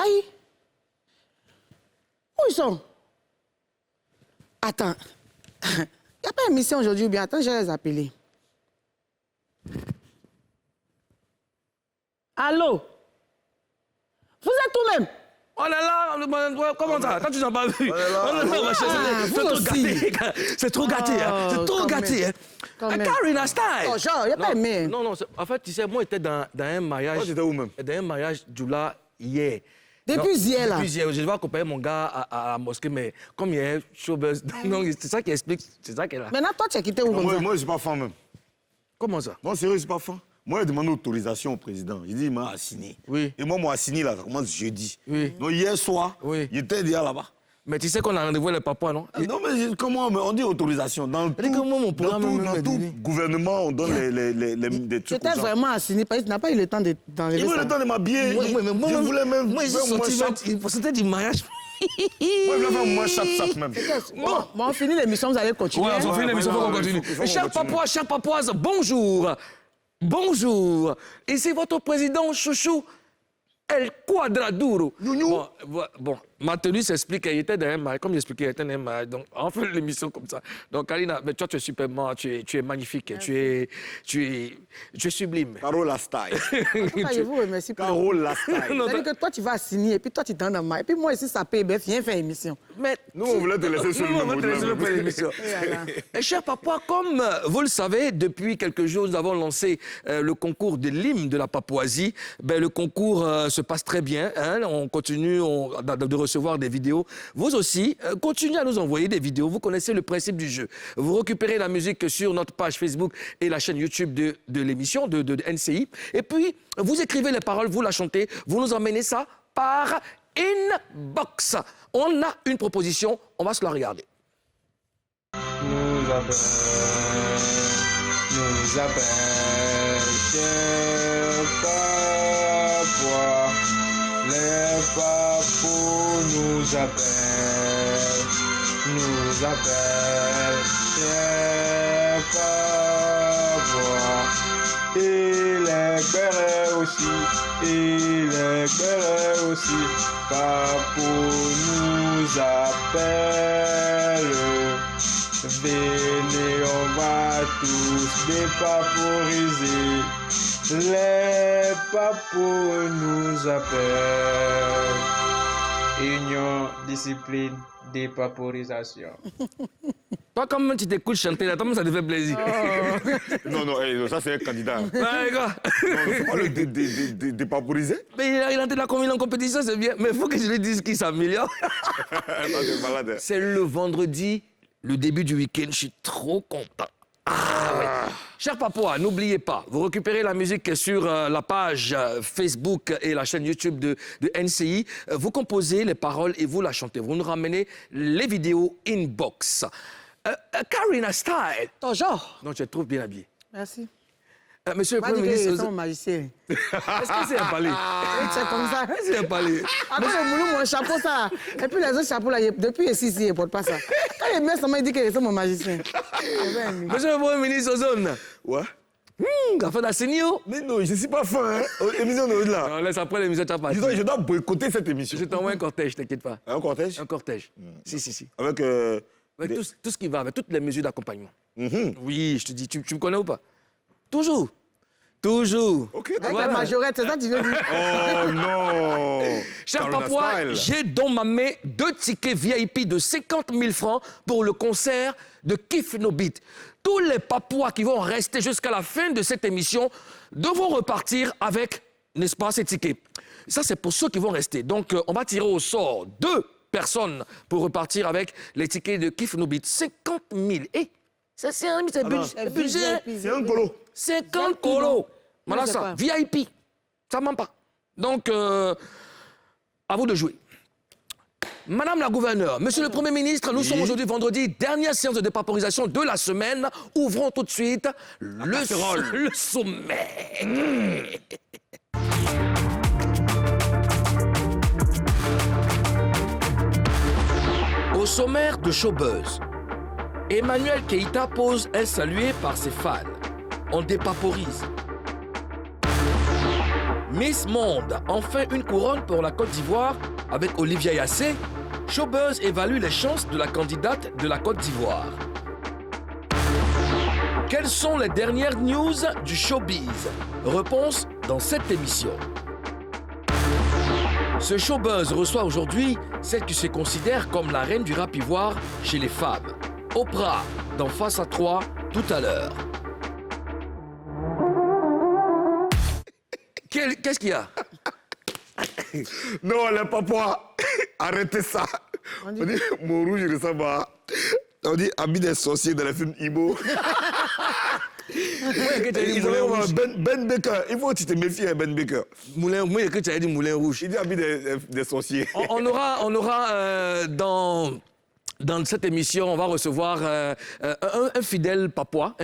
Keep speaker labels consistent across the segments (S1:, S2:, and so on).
S1: Aïe. Où ils sont? Attends. Il n'y a pas émission aujourd'hui ou bien? Attends, je vais les appeler. Allô? Vous êtes où-même?
S2: Oh là là, comment ça? Quand tu n'as pas vu. C'est trop gâté, hein. C'est trop gâté, hein. Karina Style.
S1: Oh, genre, il n'y a pas aimé.
S2: Non, en fait, tu sais, moi, j'étais dans un mariage.
S3: Moi, j'étais où même?
S2: Dans un mariage d'Oula hier.
S1: Depuis hier, là.
S2: Depuis hier, je vais accompagner mon gars à la mosquée, mais comme il y a un showbuzz, donc c'est ça qui explique, c'est ça qu'elle a.
S1: Maintenant, toi, tu as quitté où comme ça?
S3: Moi, je suis pas fan même.
S2: Comment ça?
S3: Non, sérieux, je suis pas fan. Moi, j'ai demandé autorisation au président. Il dit, il m'a assigné.
S2: Oui.
S3: Et moi, mon assigné, là, ça commence jeudi.
S2: Oui.
S3: Donc, hier soir,
S2: Oui.
S3: il était déjà là-bas.
S2: Mais tu sais qu'on a rendez-vous avec le papa, non?
S3: Non, mais comment on dit autorisation? Dans tout,
S2: comment mon
S3: dans
S2: programme
S3: tout,
S2: me dit?
S3: gouvernement, on donne des trucs
S1: J'étais
S3: aux gens.
S1: vraiment assigné parce que tu n'as pas eu le temps d'enlever
S3: Il
S1: ça.
S3: veut le temps de m'habiller. Je voulais même...
S2: Moi, je suis sorti, c'était du mariage.
S3: Moi, je voulais faire moins chape même.
S1: Bon, on finit l'émission, vous allez continuer.
S2: Ouais, on finit l'émission, il faut qu'on continue. Chers Papouas, chers Papouaises, bonjour. Bonjour. Ici votre président chouchou, El Quadraduro. Bon, ma tenue s'explique, il était dans un mariage. Comme j'expliquais, il était dans un mariage. Donc, on fait l'émission comme ça. Donc, Karina, mais toi, tu es superment, tu es magnifique, tu es sublime.
S3: Carola Style.
S1: Pourquoi je vous remercie pour...
S3: Carola Style.
S1: C'est-à-dire que toi, tu vas signer, et puis toi, tu t'en as. Et puis moi, ici, ça paye, viens faire émission.
S2: Mais
S3: Nous, on voulait te laisser sur
S2: nous, on va te laisser
S3: le
S2: pour l'émission. Et chers Papouas, comme vous le savez, depuis quelques jours, nous avons lancé le concours de l'hymne de la Papouasie. Ben, le concours se passe très bien. Hein? On continue de recevoir des vidéos. Vous aussi, continuez à nous envoyer des vidéos. Vous connaissez le principe du jeu. Vous récupérez la musique sur notre page Facebook et la chaîne YouTube de l'émission, de NCI. Et puis, vous écrivez les paroles, vous la chantez, vous nous emmenez ça par inbox. On a une proposition, on va se la regarder.
S4: Nous appelle, chers Papouas, les papous nous appellent, chers Papouas, et les bérets aussi, papous nous appellent. Venez, on va tous dépaporiser. Les papous nous appellent. Union, discipline, dépaporisation.
S2: Toi, comme tu t'écoutes chanter, là, ça te fait plaisir.
S3: Non, ça c'est un candidat.
S2: Ouais, quoi.
S3: C'est pas le dépaporiser.
S2: Mais il a été la compétition, c'est bien. Mais il faut que je lui dise qu'il s'améliore. C'est le vendredi, le début du week-end. Je suis trop content. Ouais. Chers Papouas, n'oubliez pas, vous récupérez la musique sur la page Facebook et la chaîne YouTube de NCI. Vous composez les paroles et vous la chantez. Vous nous ramenez les vidéos inbox. Karina Style.
S1: Ton genre.
S2: Non, tu te trouves bien habillé.
S1: Merci.
S2: Monsieur le
S1: Pas
S2: Premier
S1: dit que
S2: ministre,
S1: c'est mon magicien.
S2: est-ce que c'est un palais?
S1: C'est comme ça.
S2: C'est un palais.
S1: Après, je moulou mon chapeau, ça. Et puis les autres chapeaux, là, depuis ici, ils ne portent pas ça. Quand il met ça, il dit que c'est mon magicien.
S2: Monsieur le Premier ministre, Ozone.
S3: Ouais.
S2: Afin d'assigner.
S3: Mais non, je ne suis pas fan, hein. Émission de là.
S2: On laisse après l'émission, tu as pas.
S3: Je dois boycotter cette émission.
S2: Je t'envoie un cortège, t'inquiète pas.
S3: Un cortège?
S2: Un cortège. Si.
S3: Avec...
S2: Avec tout ce qui va, avec toutes les mesures d'accompagnement. Oui, je te dis, tu me connais ou pas? Toujours.
S3: Ok,
S1: Avec la majorette, c'est ça que tu veux dire?
S3: Oh non.
S2: Cher
S3: Karina
S2: Papouas,
S3: Style.
S2: j'ai dans ma main 2 tickets VIP de 50 000 francs pour le concert de Kif No Beat. Tous les Papouas qui vont rester jusqu'à la fin de cette émission devront repartir avec, n'est-ce pas, ces tickets. Ça, c'est pour ceux qui vont rester. Donc, on va tirer au sort 2 personnes pour repartir avec les tickets de Kif No Beat. 50 000. Eh, ça, c'est un budget.
S3: C'est un colo.
S2: 50 colos. Voilà
S1: Je sais
S2: ça,
S1: pas.
S2: VIP. Ça ne ment pas. Donc, à vous de jouer. Madame la gouverneure, monsieur le Premier ministre, nous sommes aujourd'hui vendredi, dernière séance de dépaporisation de la semaine. Ouvrons tout de suite le sommet. Au sommaire de Showbuzz, Emmanuel Keïta pose un salué par ses fans. On dépaporise. Miss Monde, enfin une couronne pour la Côte d'Ivoire avec Olivia Yassé. Showbuzz évalue les chances de la candidate de la Côte d'Ivoire. Quelles sont les dernières news du showbiz? Réponse dans cette émission. Ce showbuzz reçoit aujourd'hui celle qui se considère comme la reine du rap ivoire chez les femmes. Oprah, dans Face à 3, tout à l'heure. Qu'est-ce qu'il y a?
S3: Non, les papas, arrêtez ça. On dit mon rouge ressemble à... On dit ami des sorciers dans les films Ibo. Ben Baker, il faut que tu te méfies à Ben Baker.
S2: Moulin, moi, que tu as dit Moulin Rouge.
S3: Il dit ami des sorciers.
S2: On aura dans cette émission, on va recevoir un fidèle papois,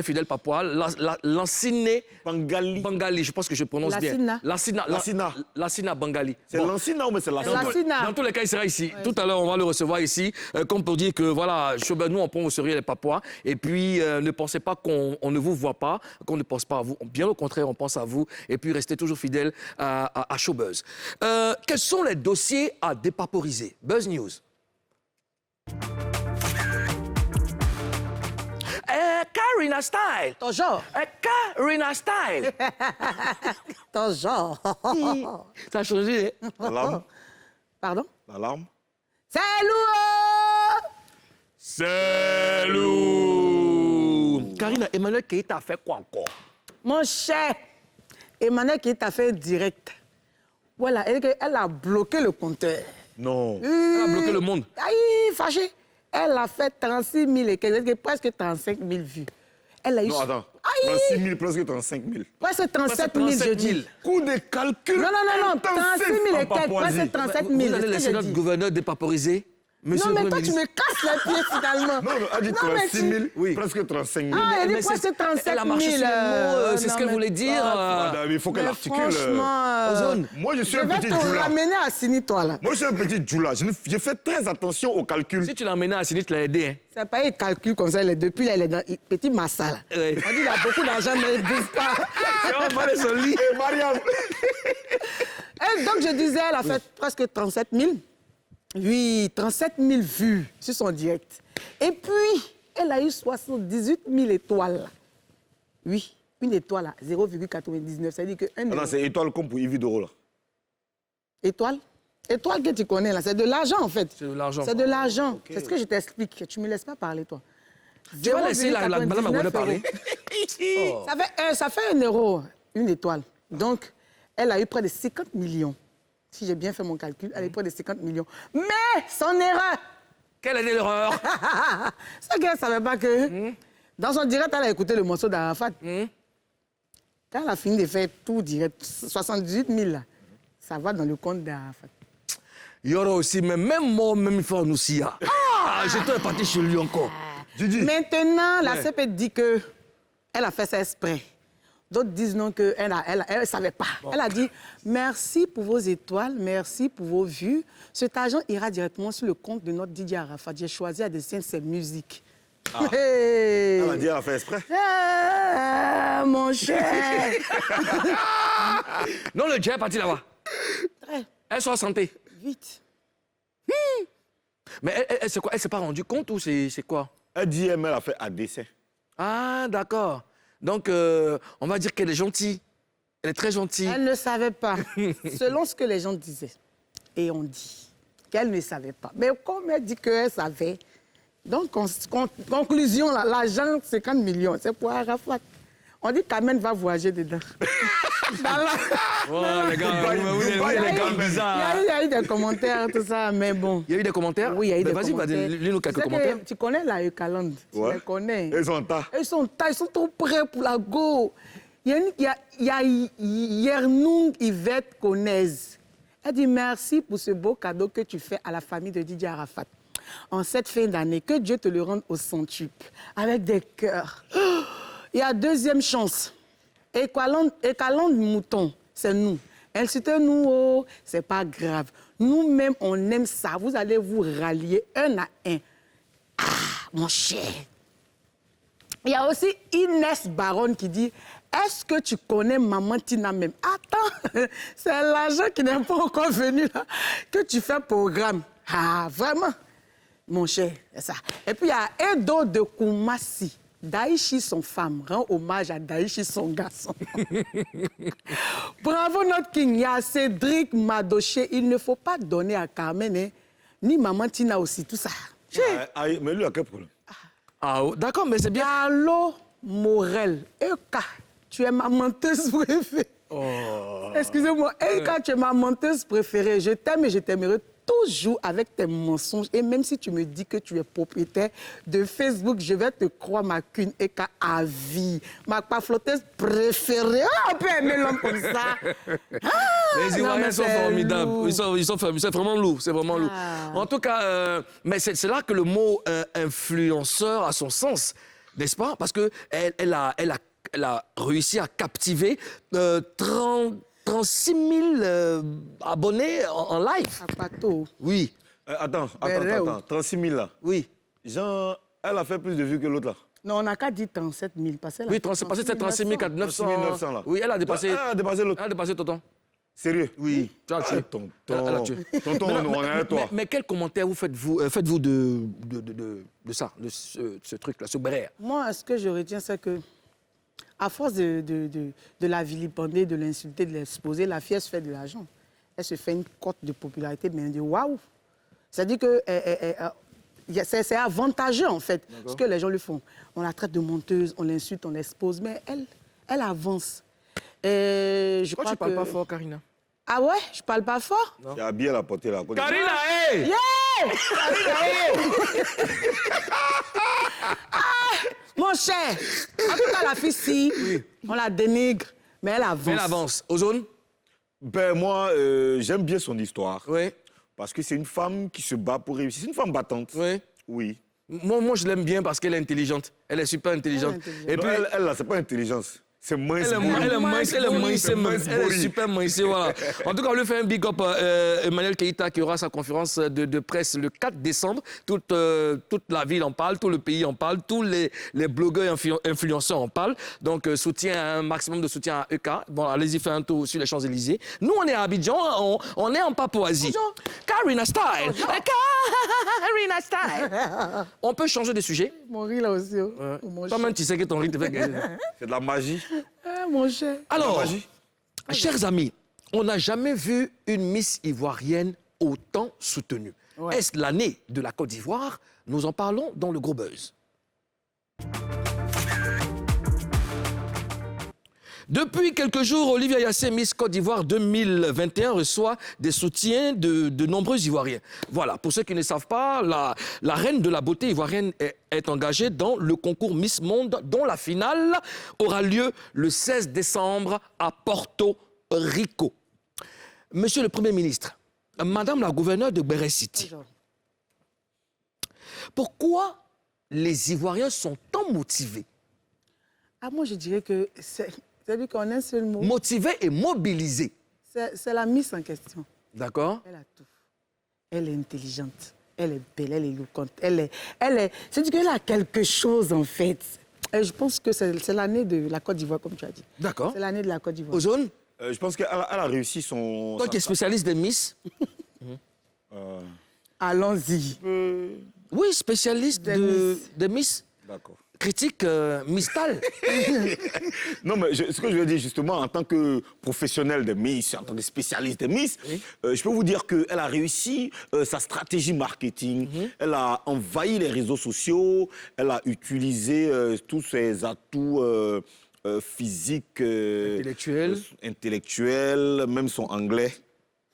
S2: Lanciné Bangali, je pense que je prononce bien. Lassina Bangali.
S3: C'est Lancina ou mais c'est Lassina?
S2: Dans tous les cas, il sera ici. Ouais. Tout à l'heure, on va le recevoir ici, comme pour dire que voilà, nous, on pense que vous les papois. Et puis, ne pensez pas qu'on ne vous voit pas, qu'on ne pense pas à vous. Bien au contraire, on pense à vous. Et puis, restez toujours fidèles à Showbuzz. Quels sont les dossiers à dépaporiser? Buzz News. Karina Style.
S1: Ton genre.
S2: Karina Style.
S1: Ton genre.
S2: Ça a changé, hein?
S3: L'alarme.
S1: Pardon?
S3: L'alarme.
S1: C'est lourd.
S3: C'est lourd.
S2: Karina, Emmanuel Keïta a fait quoi encore?
S1: Mon cher, Emmanuel Keïta a fait direct. Voilà, elle a bloqué le compteur.
S3: Non.
S2: Elle a bloqué le monde.
S1: Aïe, fâché. Elle a fait 36 000 et quelques, presque 35 000 vues. Elle a eu...
S3: Non, attends.
S1: Aïe.
S3: 36 000, presque 35 000.
S1: Presque 37 000, je dis.
S3: Coup de calcul.
S1: Non, 36 000 et quelques, presque 37 000.
S2: Vous allez laisser notre gouverneur dépaporiser? Monsieur
S1: non, mais toi, tu me casses les pieds finalement.
S3: Non, elle dit 36 000,
S2: oui.
S3: presque 35 000.
S1: Ah, elle dit presque 37 000.
S2: Elle a marché sur les mots, c'est ce qu'elle voulait dire.
S3: Il faut qu'elle articule.
S1: Franchement,
S3: moi, je suis un petit
S1: Je vais te
S3: djoula.
S1: ramener à Sini, toi, là.
S3: Moi, je suis un petit djoula. Je fais très attention au calcul.
S2: Si tu l'as emmené à Sini, tu l'as aidé. Hein?
S1: C'est pas un calcul comme ça. Depuis, là, elle est dans petit massa, là.
S2: Ouais.
S1: On dit qu'il a beaucoup d'argent, mais il ne bouge pas.
S2: On va aller son lit.
S3: Et Mariam.
S1: Et donc, je disais, elle a fait presque 37 000. Oui, 37 000 vues sur son direct. Et puis, elle a eu 78 000 étoiles. Oui, une étoile à 0,99. Ça veut dire que...
S3: Non, c'est étoile comme pour Yves Doro, là.
S1: Étoile? Étoile que tu connais, là. C'est de l'argent, en fait.
S2: C'est de l'argent.
S1: C'est de l'argent. Okay. C'est ce que je t'explique. Tu ne me laisses pas parler, toi.
S2: Tu vas laisser madame Magouane parler.
S1: Oh. Ça fait 1 euro, une étoile. Donc, elle a eu près de 50 millions. Si j'ai bien fait mon calcul, elle a eu près de 50 millions. Mais son erreur...
S2: Quelle est l'erreur?
S1: C'est qu'elle ne savait pas que... Dans son direct, elle a écouté le morceau d'Arafat. Quand elle a fini de faire tout direct, 78 000, là, ça va dans le compte d'Arafat.
S2: Il y aura aussi, mais même moi, même il faut en aussi. Ah, j'étais parti chez lui encore.
S1: Maintenant, la CP dit qu'elle a fait ça exprès. D'autres disent non, qu'elle ne savait pas. Bon. Elle a dit, merci pour vos étoiles, merci pour vos vues. Cet argent ira directement sur le compte de notre Didier Arafat. J'ai choisi à dessiner ses musiques.
S3: Ah. Hey. Elle a dit, elle a fait exprès.
S1: Mon cher.
S2: Non, le jet est parti là-bas. Elle soit en santé.
S1: Vite.
S2: Mais elle c'est quoi? Elle s'est pas rendue compte ou c'est quoi?
S3: Elle dit, elle a fait à dessein.
S2: Ah, d'accord. Donc, on va dire qu'elle est gentille. Elle est très gentille.
S1: Elle ne savait pas, selon ce que les gens disaient. Et on dit qu'elle ne savait pas. Mais comme elle dit qu'elle savait, donc, conclusion, l'argent, 50 millions, c'est pour Arafat. On dit qu'Amen va voyager dedans.
S2: Oh, les gars, les gars bizarres.
S1: Il y a eu des commentaires, tout ça, mais bon.
S2: Il y a eu des commentaires?
S1: Oui, il y a eu des commentaires.
S2: Vas-y, lis-nous quelques commentaires.
S1: Tu connais la Eucalande?
S3: Ouais.
S1: Tu les connais?
S3: Ils sont en tas.
S1: Ils sont en tas, ils sont trop prêts pour la go. Il y a Yernoung Yvette Konez. Elle dit merci pour ce beau cadeau que tu fais à la famille de Didier Arafat. En cette fin d'année, que Dieu te le rende au centuple, avec des cœurs. Il y a deuxième chance. Eucalande Mouton, c'est nous. Insultez-nous, oh, c'est pas grave. Nous-mêmes, on aime ça. Vous allez vous rallier un à un. Ah, mon cher. Il y a aussi Inès Baronne qui dit Est-ce que tu connais Maman Tina même? Attends, c'est l'argent qui n'est pas encore venu là, que tu fais programme. Ah, vraiment, mon cher, c'est ça. Et puis il y a Edo de Koumassi. Daïchi, son femme, rend hommage à Daïchi, son garçon. Bravo notre king. Il y a Cédric Madoché. Il ne faut pas donner à Carmen, hein, ni Maman Tina aussi, tout ça.
S3: Mais lui, a quel problème?
S2: Ah, d'accord, mais c'est bien.
S1: Allô, Morel. Eka, tu es ma menteuse préférée.
S2: Oh.
S1: Excusez-moi, Eka, tu es ma menteuse préférée. Je t'aime et je t'aimerai toujours avec tes mensonges. Et même si tu me dis que tu es propriétaire de Facebook, je vais te croire ma queen Eka à vie. Ma pafloteuse préférée. Ah, on peut aimer l'homme comme ça.
S2: Les Ivoiriens sont formidables.
S1: Lourd.
S2: Ils sont formidables. C'est vraiment lourd. C'est vraiment lourd. En tout cas, mais c'est là que le mot influenceur a son sens, n'est-ce pas? Parce qu'elle a réussi à captiver 36 000 abonnés en live.
S1: À Pato.
S2: Oui,
S3: Attends. 36 000 là.
S2: oui.
S3: Jean, elle a fait plus de vues que l'autre là.
S1: Non, on n'a qu'à dire 37 000. Parce que
S2: Oui, c'est passé 36 900.
S3: 900 là.
S2: Oui, elle a dépassé.
S3: Elle a dépassé l'autre.
S2: Elle a dépassé Tonton.
S3: Sérieux?
S2: Oui, tu as tué.
S3: Tonton.
S2: Elle a tué.
S3: Tonton, on est avec toi.
S2: Mais quel commentaire vous faites-vous de ça, de ce truc-là, ce bérère?
S1: Moi, ce que je retiens, c'est que, à force de la vilipender, de l'insulter, de l'exposer, la fille, elle se fait de l'argent. Elle se fait une cote de popularité, mais elle dit waouh! C'est-à-dire que c'est avantageux, en fait, ce que les gens lui font. On la traite de menteuse, on l'insulte, on l'expose, mais elle avance. Et je
S2: Pourquoi
S1: crois
S2: tu parles
S1: que...
S2: pas fort, Karina?
S1: Ah ouais? Je parle pas fort?
S3: Tu as bien la portée là.
S2: Karina, hey!
S1: Yeah! Mon cher, en tout cas, la fille, si, on la dénigre, mais elle avance.
S2: Elle avance. Ozone?
S3: Ben moi, j'aime bien son histoire.
S2: Oui.
S3: Parce que c'est une femme qui se bat pour réussir. C'est une femme battante.
S2: Oui.
S3: Oui.
S2: Moi, je l'aime bien parce qu'elle est intelligente. Elle est super intelligente.
S1: Elle est intelligente.
S2: Et puis,
S3: Elle là, c'est pas intelligence. C'est mince.
S2: elle est super mince, voilà. En tout cas, on lui fait un big up Emmanuel Keïta qui aura sa conférence de presse le 4 décembre. Toute la ville en parle, tout le pays en parle, tous les blogueurs influenceurs en parlent. Donc, un maximum de soutien à EK. Bon, allez-y faire un tour sur les Champs-Élysées. Nous, on est à Abidjan, on est en Papouasie.
S1: Bonjour.
S2: Karina Style. Karina Style. On peut changer de sujet.
S1: Mon riz là aussi. Oh, mon cher.
S2: Toi-même, tu sais que ton rythme te fait gagner.
S3: C'est de la magie.
S1: Ah, mon cher.
S2: Alors,
S3: Magie.
S2: chers amis, on n'a jamais vu une Miss ivoirienne autant soutenue.
S1: Ouais.
S2: Est-ce l'année de la Côte d'Ivoire? Nous en parlons dans le Gros Buzz. Depuis quelques jours, Olivia Yassé, Miss Côte d'Ivoire 2021, reçoit des soutiens de nombreux Ivoiriens. Voilà, pour ceux qui ne savent pas, la reine de la beauté ivoirienne est engagée dans le concours Miss Monde, dont la finale aura lieu le 16 décembre à Porto Rico. Monsieur le Premier ministre, Madame la gouverneure de Béret City,
S1: Bonjour.
S2: pourquoi les Ivoiriens sont tant motivés?
S1: Ah, moi, je dirais que c'est-à-dire qu'en un seul mot,
S2: Motivés et mobilisés.
S1: c'est la Miss en question.
S2: D'accord?
S1: Elle a tout. Elle est intelligente, elle est belle, elle est éloquente, c'est-à-dire qu'elle a quelque chose, en fait. Et je pense que c'est l'année de la Côte d'Ivoire, comme tu as dit.
S2: D'accord.
S1: C'est l'année de la Côte d'Ivoire.
S2: Ozone,
S3: Je pense qu'elle a réussi son...
S2: toi qui es spécialiste des Miss.
S1: Allons-y.
S2: Oui, spécialiste de Miss.
S3: D'accord.
S2: Critique Mistal.
S3: Non, mais ce que je veux dire, justement, en tant que professionnel de Miss, en tant que spécialiste de Miss, je peux vous dire qu'elle a réussi sa stratégie marketing. Elle a envahi les réseaux sociaux. Elle a utilisé tous ses atouts physiques, intellectuels, même son anglais.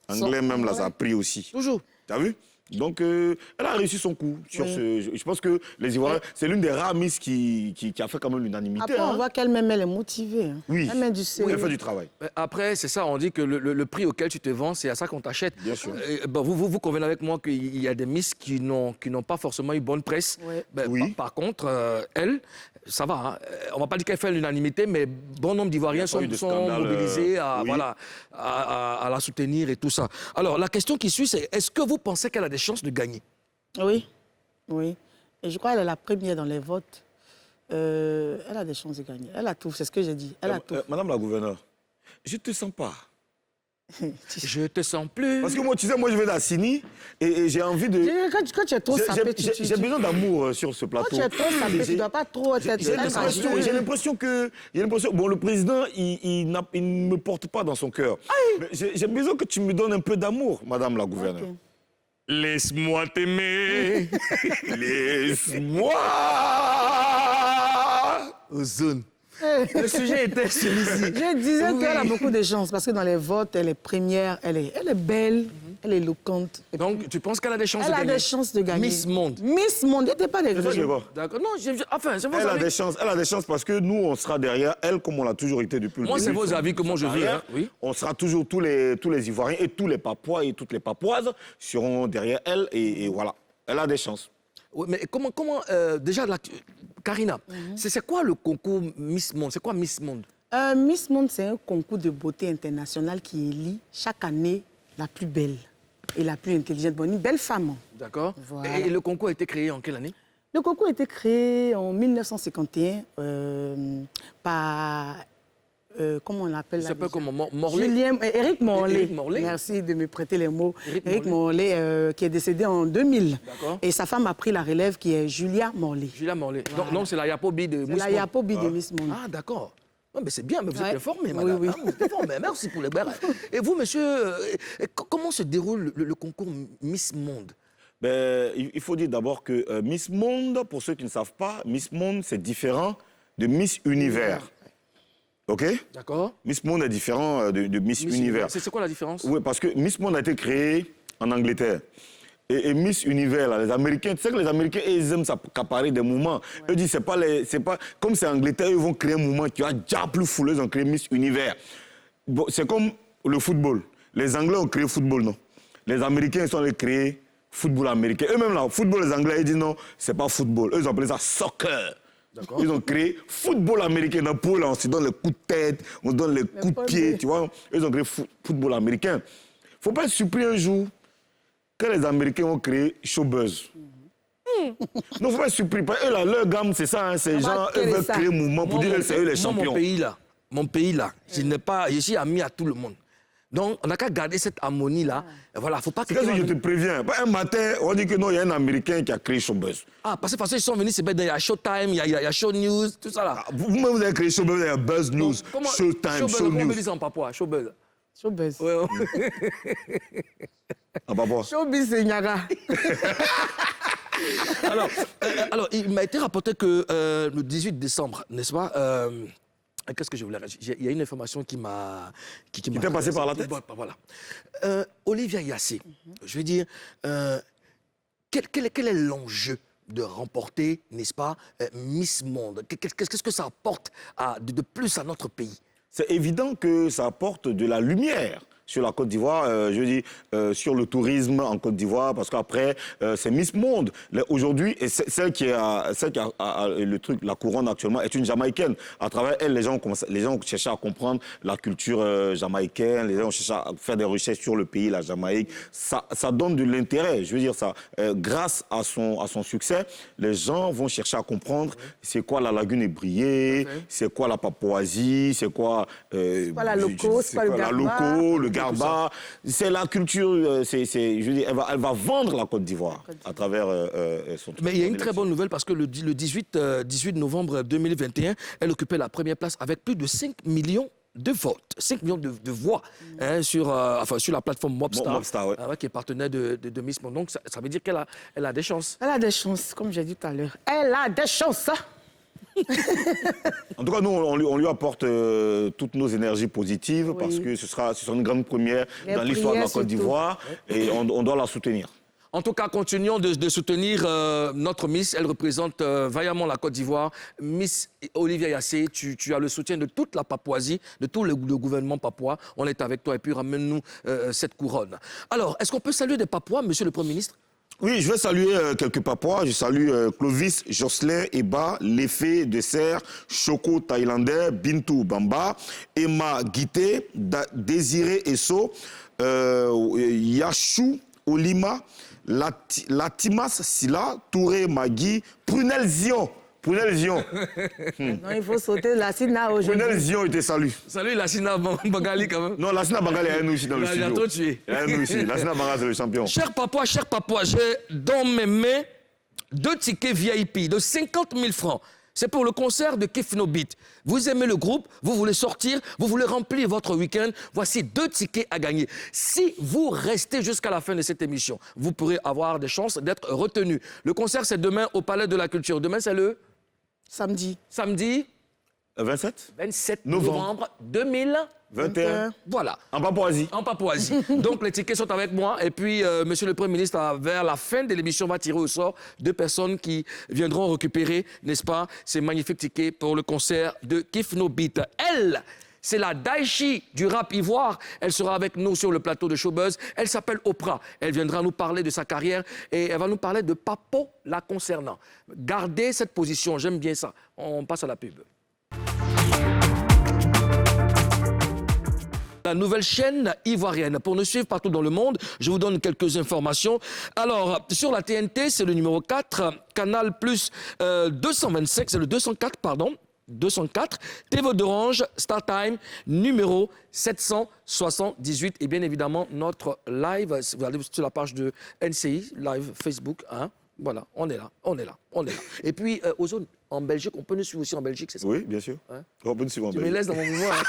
S3: Anglais, même, là, ça a pris aussi.
S2: Toujours.
S3: T'as vu? Donc, elle a réussi son coup. Sur je pense que les Ivoiriens, c'est l'une des rares Miss qui a fait quand même l'unanimité.
S1: Après, on voit qu'elle-même, elle est motivée. Hein.
S3: Oui.
S1: Elle met du
S3: Oui,
S1: sérieux.
S3: elle fait du travail.
S2: Après, c'est ça, on dit que le prix auquel tu te vends, c'est à ça qu'on t'achète.
S3: Bien sûr.
S2: Vous convenez avec moi qu'il y a des Miss qui n'ont pas forcément eu bonne presse.
S1: Ouais.
S3: Oui.
S2: Par contre, elle, ça va. Hein. On ne va pas dire qu'elle fait l'unanimité, mais bon nombre d'Ivoiriens
S3: Il y a pas eu de
S2: sont
S3: scandale,
S2: mobilisés à,
S3: oui.
S2: voilà, à la soutenir et tout ça. Alors, la question qui suit, c'est est-ce que vous pensez qu'elle a des chances de gagner?
S1: Oui, oui. Et je crois qu'elle est la première dans les votes. Elle a des chances de gagner. Elle a tout, c'est ce que j'ai dit. Elle a tout.
S3: Madame la gouverneure, je ne te sens pas.
S2: Je te sens plus.
S3: Parce que moi, tu sais, moi, je vais d'Assini et j'ai envie de...
S1: Quand tu es trop sapé,
S3: J'ai besoin d'amour sur ce plateau.
S1: Quand tu es trop sapé, tu ne dois pas trop être...
S3: J'ai l'impression que... Bon, le président, il ne me porte pas dans son cœur. J'ai besoin que tu me donnes un peu d'amour, madame la gouverneure.
S1: Okay.
S3: Laisse-moi t'aimer. Laisse-moi.
S2: Ozone. Le sujet était celui-ci.
S1: Je disais qu'elle a beaucoup de chance parce que dans les votes, elle est première, elle est belle, elle est éloquente.
S2: Donc, tu penses qu'elle a des chances de gagner?
S1: Elle a des chances de gagner.
S2: Miss Monde.
S1: Miss Monde, il n'était pas des
S3: C'est ça que je vois.
S2: D'accord. Non, enfin, c'est vos
S3: Elle a
S2: avis.
S3: des chances. Elle a des chances parce que nous, on sera derrière elle comme on l'a toujours été depuis le
S2: Moi,
S3: début.
S2: c'est vos avis, comment je vis. Hein? Oui.
S3: On sera toujours tous les Ivoiriens et tous les Papois et toutes les Papoises seront derrière elle et voilà. Elle a des chances.
S2: Oui, mais comment déjà, Karina, c'est quoi le concours Miss Monde? C'est quoi Miss Monde?
S1: Miss Monde, c'est un concours de beauté international qui élit chaque année la plus belle et la plus intelligente. Bon, une belle femme.
S2: D'accord.
S1: Voilà.
S2: Et le concours a été créé en quelle année?
S1: Le concours a été créé en 1951 par... comment on l'appelle là?
S2: Ça s'appelle comment? Morlaix?
S1: Éric Morlaix.
S2: Éric Morlaix.
S1: Merci de me prêter les mots.
S2: Éric
S1: Morlaix, qui est décédé en 2000.
S2: D'accord.
S1: Et sa femme a pris la relève, qui est Julia Morlaix.
S2: Julia Morlaix.
S1: Voilà.
S2: Donc, c'est la Yapobi de Miss Monde.
S1: La Yapobi de Miss Monde.
S2: Ah, d'accord. Non, mais c'est bien, mais vous êtes
S1: Ouais.
S2: informé,
S1: Oui,
S2: madame.
S1: oui.
S2: Ah, vous êtes informé. Merci pour les berres. Et vous, monsieur, comment se déroule le concours Miss Monde?
S3: Ben, il faut dire d'abord que Miss Monde, pour ceux qui ne savent pas, Miss Monde, c'est différent de Miss Univers. OK?
S2: D'accord.
S3: Miss Monde est différent de Miss Univers.
S2: C'est quoi la différence?
S3: Oui, parce que Miss Monde a été créé en Angleterre. Et Miss Univers, là, les Américains, tu sais que les Américains, ils aiment s'accaparer des mouvements. Eux disent, c'est pas comme c'est Angleterre, ils vont créer un mouvement qui va déjà plus fouler, ils ont créé Miss Univers. Bon, c'est comme le football. Les Anglais ont créé football, non? Les Américains, ils sont allés créer football américain. Eux-mêmes, là, football, les Anglais, ils disent non, c'est pas football. Eux, ils ont appelé ça soccer. Ils ont créé football américain. Dans le pool, là, on se donne les coups de tête, on se donne les coups de pied, tu vois. Ils ont créé football américain. Il ne faut pas être surpris un jour que les Américains ont créé Showbuzz. Non, il ne faut pas être surpris. Eux, là, leur gamme, c'est ça. Hein, ces gens, eux veulent créer un mouvement pour dire que c'est eux les champions.
S2: Mon pays, là, je suis ami à tout le monde. Donc, on n'a qu'à garder cette harmonie-là. Voilà, faut pas que...
S3: Je te préviens. Un matin, on dit que non, il y a un Américain qui a créé Showbuzz.
S2: Ah, parce qu'ils sont venus, c'est bête, il y a Showtime, il y a Show News, tout ça là.
S3: Vous-même, vous avez créé Showbuzz, il y a Buzz News, Showtime, Show
S2: Comment on
S3: News.
S2: dit ça en patois? Showbuzz.
S1: Showbuzz.
S2: Ouais, ouais.
S3: Ah, papa.
S1: Showbiz, c'est Niaga.
S2: Alors, il m'a été rapporté que le 18 décembre, n'est-ce pas qu'est-ce que je voulais dire? Il y a une information qui m'a... Qui
S3: t'est passée par la tête?
S2: Voilà. Olivia Yassé, je veux dire, quel est l'enjeu de remporter, n'est-ce pas, Miss Monde? Qu'est-ce que ça apporte de plus à notre pays?
S3: C'est évident que ça apporte de la lumière sur la Côte d'Ivoire, je veux dire, sur le tourisme en Côte d'Ivoire, parce qu'après, c'est Miss Monde. Aujourd'hui, et celle qui a le truc, la couronne actuellement, est une Jamaïcaine. À travers elle, les gens ont cherché à comprendre la culture jamaïcaine, les gens ont cherché à faire des recherches sur le pays, la Jamaïque. Ça donne de l'intérêt, je veux dire ça. Grâce à son succès, les gens vont chercher à comprendre c'est quoi la lagune ébriée, c'est quoi la Papouasie, c'est quoi...
S1: c'est quoi la loco, c'est quoi le garba.
S3: Le Garba, c'est la culture, je veux dire, elle va vendre la Côte d'Ivoire à travers son...
S2: Mais il y a une très bonne nouvelle parce que le 18 novembre 2021, elle occupait la première place avec plus de 5 millions de votes, 5 millions de voix hein, sur la plateforme Mobstar,
S3: ouais.
S2: Qui est partenaire de Miss Monde. Donc ça veut dire qu'elle a des chances.
S1: Elle a des chances, comme j'ai dit tout à l'heure. Elle a des chances.
S3: En tout cas, nous, on lui apporte toutes nos énergies positives parce que ce sera une grande première dans l'histoire de la Côte d'Ivoire et on doit la soutenir.
S2: En tout cas, continuons de soutenir notre Miss. Elle représente vaillamment la Côte d'Ivoire. Miss Olivia Yassé, tu as le soutien de toute la Papouasie, de tout le gouvernement papouas. On est avec toi et puis ramène-nous cette couronne. Alors, est-ce qu'on peut saluer des Papouas, monsieur le Premier ministre?
S3: Oui, je vais saluer quelques Papouas. Je salue Clovis, Jocelyn, Eba, Lefé de Serre, Choco Thaïlandais, Bintou Bamba, Emma Guité, Désiré Esso, Yachou Olima, Latimas Silla, Touré Magui, Prunel Zion. Prunel Zion.
S1: Non, il faut sauter Lassina aujourd'hui.
S3: Prunel Zion, il te salue.
S2: Salut Lassina Bangali quand même.
S3: Non, Lassina Bangali est un nous ici dans le
S2: Il a
S3: studio.
S2: trop tué.
S3: Il est un nous ici. Lassina Bangali, c'est le champion.
S2: Cher papa, j'ai dans mes mains 2 tickets VIP de 50 000 francs. C'est pour le concert de Kif No Beat. Vous aimez le groupe, vous voulez sortir, vous voulez remplir votre week-end. Voici 2 tickets à gagner. Si vous restez jusqu'à la fin de cette émission, vous pourrez avoir des chances d'être retenu. Le concert, c'est demain au Palais de la Culture. Demain, c'est le
S1: Samedi.
S2: samedi
S3: 27
S2: 27
S3: Novembre.
S2: novembre 2021.
S3: 21.
S2: Voilà.
S3: En Papouasie.
S2: En Papouasie. Donc, les tickets sont avec moi. Et puis, Monsieur le Premier ministre, vers la fin de l'émission, va tirer au sort 2 personnes qui viendront récupérer, n'est-ce pas, ces magnifiques tickets pour le concert de Kif No Beat. Elle, c'est la Daichi du rap ivoire. Elle sera avec nous sur le plateau de Showbuzz. Elle s'appelle Oprah. Elle viendra nous parler de sa carrière et elle va nous parler de Papo la concernant. Gardez cette position, j'aime bien ça. On passe à la pub. La nouvelle chaîne ivoirienne. Pour nous suivre partout dans le monde, je vous donne quelques informations. Alors, sur la TNT, c'est le numéro 4, Canal Plus 225, c'est le 204, pardon. 204, TV d'Orange, Star Time, numéro 778. Et bien évidemment, notre live, vous allez sur la page de NCI, live Facebook, hein. Voilà, on est là. Et puis, aux zones, en Belgique, on peut nous suivre aussi en Belgique, c'est ça?
S3: Oui, bien sûr.
S2: Hein?
S3: On peut nous suivre en
S2: Tu me
S3: Belgique.
S2: laisses dans mon mouvement. Hein.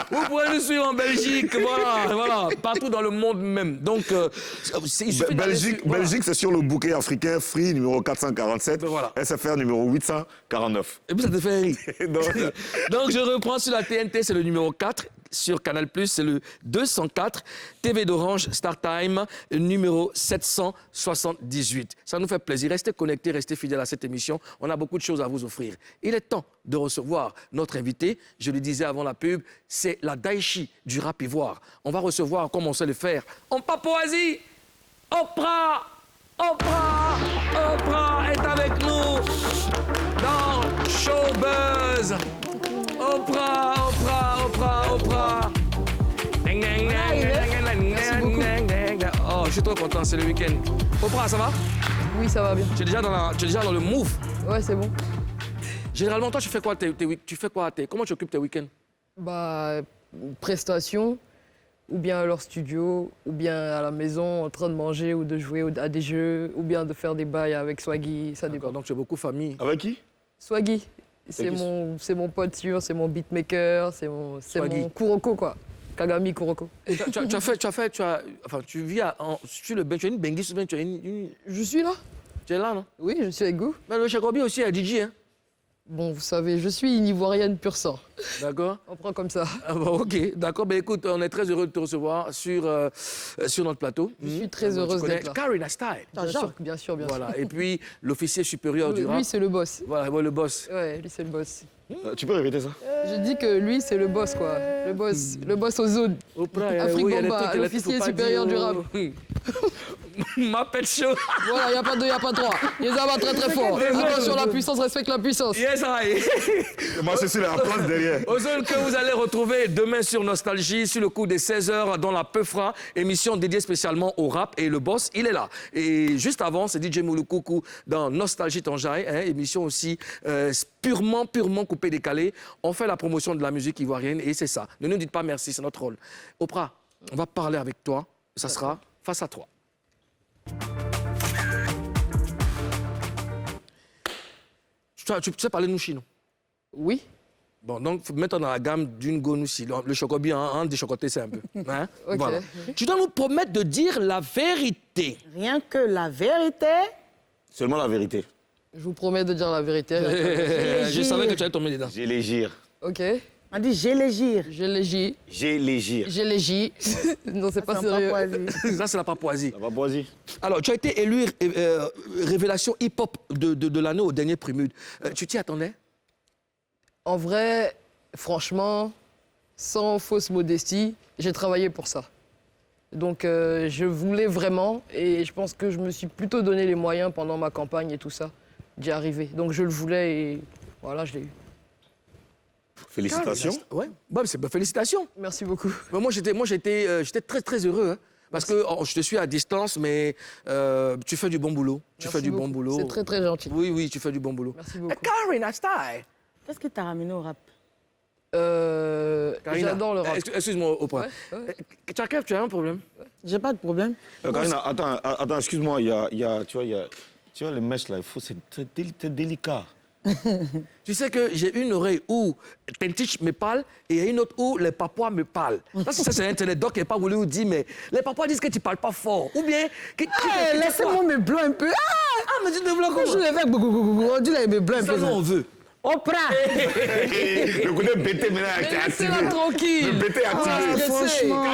S2: Vous pourrez nous suivre en Belgique, voilà, partout dans le monde même. Donc, il suffit d'aller
S3: Belgique,
S2: sur- voilà.
S3: Belgique, c'est sur le bouquet africain Free numéro 447,
S2: Ben voilà.
S3: SFR numéro 849.
S2: Et puis ça te fait rire.
S3: Donc,
S2: Donc, je reprends sur la TNT, c'est le numéro 4. Sur Canal+, c'est le 204. TV d'Orange, Star Time, numéro 778. Ça nous fait plaisir. Restez connectés, restez fidèles à cette émission. On a beaucoup de choses à vous offrir. Il est temps de recevoir notre invité. Je le disais avant la pub, c'est la Daichi du rap ivoire. On va recevoir, comme on sait le faire, en Papouasie, Oprah est avec nous dans Showbuzz. Oprah. Ding, ding, ding, ding, ding, ding. Oh, je suis trop content, c'est le week-end. Oprah, ça va?
S5: Oui, ça va bien.
S2: Tu es déjà dans le move.
S5: Ouais, c'est bon.
S2: Généralement, toi, tu fais quoi comment tu occupes tes week-ends?
S5: Bah, prestation, ou bien à leur studio, ou bien à la maison en train de manger ou de jouer à des jeux, ou bien de faire des bails avec Swaggy, ça dépend.
S2: D'accord, donc tu as beaucoup famille.
S3: avec qui?
S5: Swaggy, c'est
S3: qui
S5: mon pote sûr, c'est mon beatmaker, c'est
S2: Swaggy.
S5: mon Kuroko, quoi. Kagami Kuroko.
S2: Tu vis sur le bench, tu as une bengi sur le bench,
S5: Je suis là?
S2: tu es là, non?
S5: Oui, je suis avec vous.
S2: Mais le Chakobi aussi est DJ, hein?
S5: Bon, vous savez, je suis une Ivoirienne pur sang.
S2: D'accord?
S5: On prend comme ça.
S2: Ah bah, ok, d'accord. Ben écoute, on est très heureux de te recevoir sur notre plateau.
S5: Je suis très heureuse d'être là.
S2: Karina Style.
S5: Bien sûr.
S2: Voilà. Et puis, l'officier supérieur du rap.
S5: Lui, c'est le boss.
S2: Voilà, ouais, le boss.
S5: Ouais, lui, c'est le boss.
S3: Tu peux répéter ça?
S5: Je dis que lui, c'est le boss, quoi. Le boss aux zones.
S2: Oprah,
S5: Afrique
S2: oui, il y a des
S5: Bomba,
S2: trucs qu'elle a
S5: l'officier
S2: toujours pas
S5: supérieur
S2: dit,
S5: du rap.
S2: Ma pet show.
S5: Voilà, il n'y a pas deux, il n'y a pas trois. Il les abat très très fort. Attention, la puissance, respecte la puissance.
S2: Yes, I.
S3: Moi, je suis à la place derrière.
S2: Ozone que vous allez retrouver demain sur Nostalgie, sur le coup des 16h dans la Peufra, émission dédiée spécialement au rap. Et le boss, il est là. Et juste avant, c'est DJ Mouloukoukou dans Nostalgie Tanjaï, hein, émission aussi purement coupée décalée. On fait la promotion de la musique ivoirienne et c'est ça. Ne nous dites pas merci, c'est notre rôle. Oprah, on va parler avec toi. Ça sera face à toi. Tu sais parler nous chinois?
S5: Oui.
S2: Bon, donc, faut mettre dans la gamme d'une gonoussi. Le chocobi, hein, déchocoté, c'est un peu. Hein?
S5: Ok.
S2: Voilà. Tu dois nous promettre de dire la vérité.
S1: Rien que la vérité.
S3: Seulement la vérité.
S5: Je vous promets de dire la vérité.
S2: Je savais que tu allais tomber dedans.
S3: J'ai légir.
S5: Ok.
S1: On dit j'ai les gires.
S5: J'ai les J.
S3: J'ai légir.
S5: J'ai les J. Non, c'est pas
S1: En
S5: sérieux.
S1: Papouasie.
S2: Ça, c'est la Papouasie.
S3: La Papouasie.
S2: Alors, tu as été élu révélation hip-hop de l'année au dernier Prémude. Tu t'y attendais?
S5: En vrai, franchement, sans fausse modestie, j'ai travaillé pour ça. Donc, je voulais vraiment, et je pense que je me suis plutôt donné les moyens pendant ma campagne et tout ça, d'y arriver. Donc, je le voulais et voilà, je l'ai eu.
S3: Félicitations.
S2: Ouais, bah, félicitations.
S5: Merci beaucoup.
S2: Moi, j'étais très, très heureux. Hein. Parce que je te suis à distance, mais tu fais du bon boulot. Tu fais du bon boulot.
S5: C'est très, très gentil.
S2: Oui, oui, tu fais du bon boulot.
S5: Merci beaucoup.
S2: Karina Style.
S1: Qu'est-ce qui t'a ramené au rap?
S2: Karina,
S5: J'adore le rap.
S2: Excuse-moi, Oprah.
S5: Ouais.
S2: Tchakef, tu as un problème?
S1: J'ai pas de problème.
S3: Karina, attends, excuse-moi, tu vois, les mèches là, c'est délicat.
S2: Tu sais que j'ai une oreille où Tentich me parle et il y a une autre où les Papouas me parlent. Ça c'est Internet, donc il n'est pas voulu dire, mais les Papouas disent que tu ne parles pas fort. Ou bien...
S1: Laissez-moi me blanc un peu.
S2: Ah, mais tu te bloques
S1: Je l'ai fait, on dit là, me blanc un
S2: ça,
S1: peu.
S2: nous, on veut.
S1: Oprah.
S3: Le côté bêté maintenant est activé.
S5: Laissez-la tranquille.
S3: Le bêté est activé.
S1: Franchement.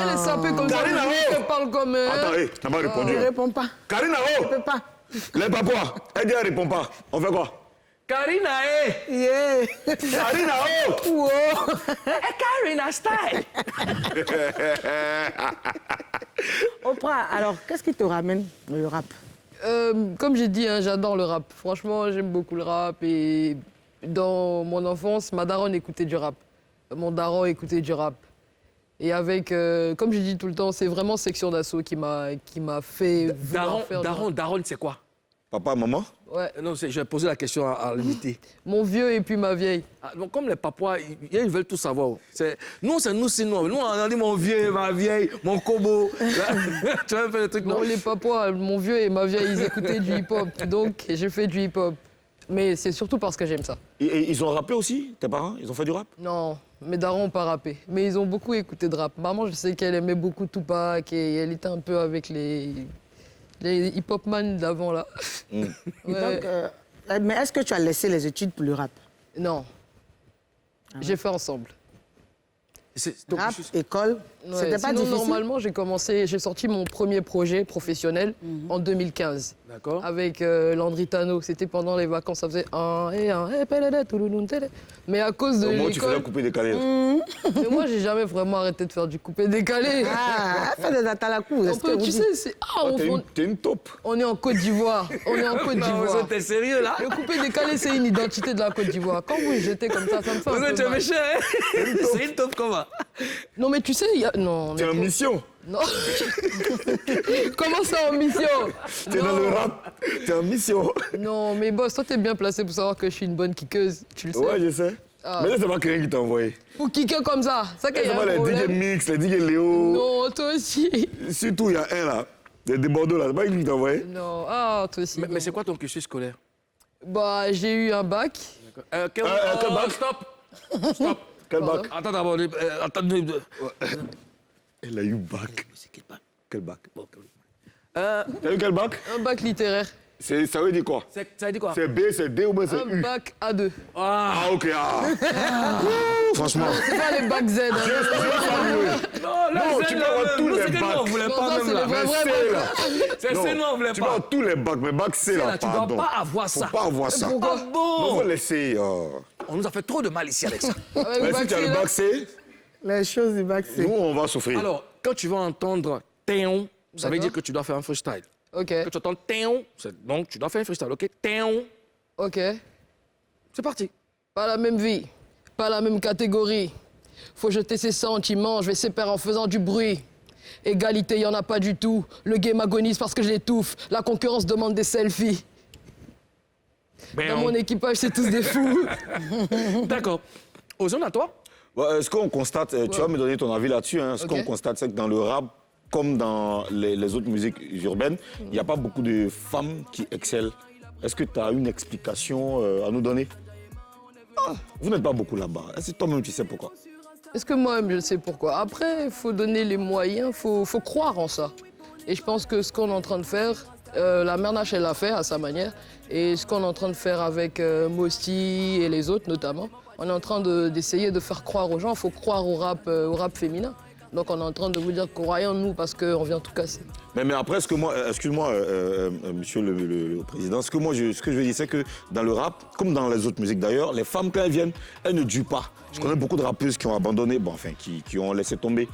S5: Elle est sapée comme ça.
S3: Karina,
S5: Elle parle comme...
S3: Attends, t'as pas répondu.
S1: Ne réponds pas.
S3: Karina,
S1: Je peux pas.
S3: les Papouas, elle dit elle répond pas. On fait quoi?
S2: Karina,
S1: Yeah.
S3: Karina,
S1: Wow.
S2: Karina Style.
S1: Oprah, alors, qu'est-ce qui te ramène le rap?
S5: Comme j'ai dit, hein, j'adore le rap. Franchement, j'aime beaucoup le rap. Et dans mon enfance, ma daronne écoutait du rap. Mon daron écoutait du rap. Et avec, comme je dis tout le temps, c'est vraiment Section d'Assaut qui m'a fait vouloir faire du rap.
S2: Daron, c'est quoi?
S3: Papa, maman?
S5: Ouais.
S2: Non, je vais poser la question à l'invité.
S5: Mon vieux et puis ma vieille.
S2: Ah, donc, comme les Papouas, ils veulent tout savoir. Nous, c'est nous. Nous, on a dit mon vieux, ma vieille, mon kobo. Tu vas faire le truc,
S5: Non,
S2: non?
S5: les Papouas, mon vieux et ma vieille, ils écoutaient du hip-hop. Donc, j'ai fait du hip-hop. Mais c'est surtout parce que j'aime ça.
S3: Et ils ont rappé aussi, tes parents? Ils ont fait du rap?
S5: Non, mes darons n'ont pas rappé. Mais ils ont beaucoup écouté de rap. Maman, je sais qu'elle aimait beaucoup Tupac et elle était un peu avec les hip-hop man d'avant, là.
S3: Mm.
S5: Ouais.
S1: Donc, mais est-ce que tu as laissé les études pour le rap?
S5: Non. J'ai fait ensemble.
S2: Donc,
S1: Rap, école,
S5: Ouais,
S1: c'était pas
S5: sinon,
S1: difficile?
S5: normalement, j'ai sorti mon premier projet professionnel en 2015.
S2: D'accord.
S5: Avec Landry Tano. C'était pendant les vacances, ça faisait un et un. Mais à cause de
S3: Au moins, tu faisais
S5: l'école,
S3: couper des calés.
S5: mais moi, j'ai jamais vraiment arrêté de faire du coupé-décalé.
S1: Ah, elle fait des atalakou.
S5: On peut, tu sais, c'est... Ah,
S3: T'es une taupe.
S5: on est en Côte d'Ivoire. On est en Côte
S2: Non,
S5: d'Ivoire.
S2: t'es sérieux, là?
S5: Le coupé-décalé, c'est une identité de la Côte d'Ivoire. Quand vous jetez comme ça me fait un peu
S2: Tu es
S5: mal.
S2: méchant, hein? C'est une taupe comment?
S5: Non, mais tu sais, il y a... Non,
S3: T'es
S5: mais
S3: en mission.
S5: Non. Comment ça, en mission?
S3: T'es dans le rap. T'es en mission.
S5: Non, mais boss, toi, t'es bien placé pour savoir que je suis une bonne kickeuse. Tu le sais.
S3: Ouais, je sais.
S5: Ah.
S3: Mais là, c'est pas quelqu'un qui t'a envoyé.
S5: Pour kicker comme ça qu'il y
S3: C'est
S5: a
S3: pas
S5: un
S3: les DJ
S5: problème.
S3: Mix, les DJ Léo.
S5: Non, toi aussi.
S3: Surtout, il y a un là. Des Bordeaux là. C'est pas lui qui t'a envoyé.
S5: Non, ah, toi aussi.
S2: Mais c'est quoi ton cursus scolaire?
S5: Bah, j'ai eu un bac.
S2: Quel
S3: bac?
S2: Stop.
S3: Quel bac?
S2: Attends d'abord. Attends.
S3: Elle a eu bac.
S2: C'est quel bac?
S3: Quel bac? T'as eu quel bac?
S5: Un bac littéraire.
S3: Ça veut dire quoi?
S2: Ça veut dire quoi?
S3: C'est B, c'est D ou bien c'est
S5: Un
S3: U?
S5: bac A2.
S3: Ah, ok. Ah. Franchement.
S5: C'est pas les bacs Z. Hein.
S3: Non, tu peux avoir tous les bacs.
S2: On voulait
S5: Non,
S2: pas
S5: ça,
S2: même
S5: c'est
S2: là.
S5: les vrais
S3: Mais
S5: bacs.
S3: c'est là.
S2: C'est non, on voulait
S3: Tu peux
S2: pas.
S3: avoir tous les bacs, mais bac C
S2: C'est
S3: là,
S2: là, tu dois
S3: pardon.
S2: pas avoir ça.
S3: Faut pas avoir ça.
S5: Pourquoi?
S2: Ah
S3: Non,
S2: bon?
S3: faut laisser.
S2: On nous a fait trop de mal ici avec ça.
S5: Avec
S3: Mais
S5: le
S3: si
S5: bac
S3: tu as
S5: C,
S3: le
S5: là.
S3: bac C,
S1: Les choses du bac, c'est...
S3: nous, on va souffrir.
S2: Alors, quand tu vas entendre Théon, ça veut
S5: D'accord.
S2: dire que tu dois faire un freestyle.
S5: Ok,
S2: Quand tu entends Théon, donc tu dois faire un freestyle, ok? Théon,
S5: ok.
S2: c'est parti.
S5: Pas la même vie, pas la même catégorie. Faut jeter ses sentiments, je vais séparer en faisant du bruit. Égalité, y en a pas du tout. Le game agonise parce que je l'étouffe. La concurrence demande des selfies. Dans mon équipage, c'est tous des fous.
S2: D'accord. Ozone, à toi?
S3: Ouais, ce qu'on constate, tu vas me donner ton avis là-dessus, hein, ce
S5: Ok.
S3: qu'on constate, c'est que dans le rap, comme dans les autres musiques urbaines, il n'y a pas beaucoup de femmes qui excellent. Est-ce que tu as une explication à nous donner? Vous n'êtes pas beaucoup là-bas. Est-ce que toi-même, tu sais pourquoi?
S5: Est-ce que moi-même, je sais pourquoi? Après, il faut donner les moyens, faut croire en ça. Et je pense que ce qu'on est en train de faire, la Mère Nash, elle l'a fait à sa manière. Et ce qu'on est en train de faire avec Mosti et les autres notamment, on est en train d'essayer de faire croire aux gens. Il faut croire au rap féminin. Donc on est en train de vous dire croyez en nous parce qu'on vient tout casser.
S3: Mais après, excuse-moi, monsieur le président, ce que je veux dire, c'est que dans le rap, comme dans les autres musiques d'ailleurs, les femmes, quand elles viennent, elles ne durent pas. Je connais beaucoup de rappeuses qui ont abandonné, qui ont laissé tomber.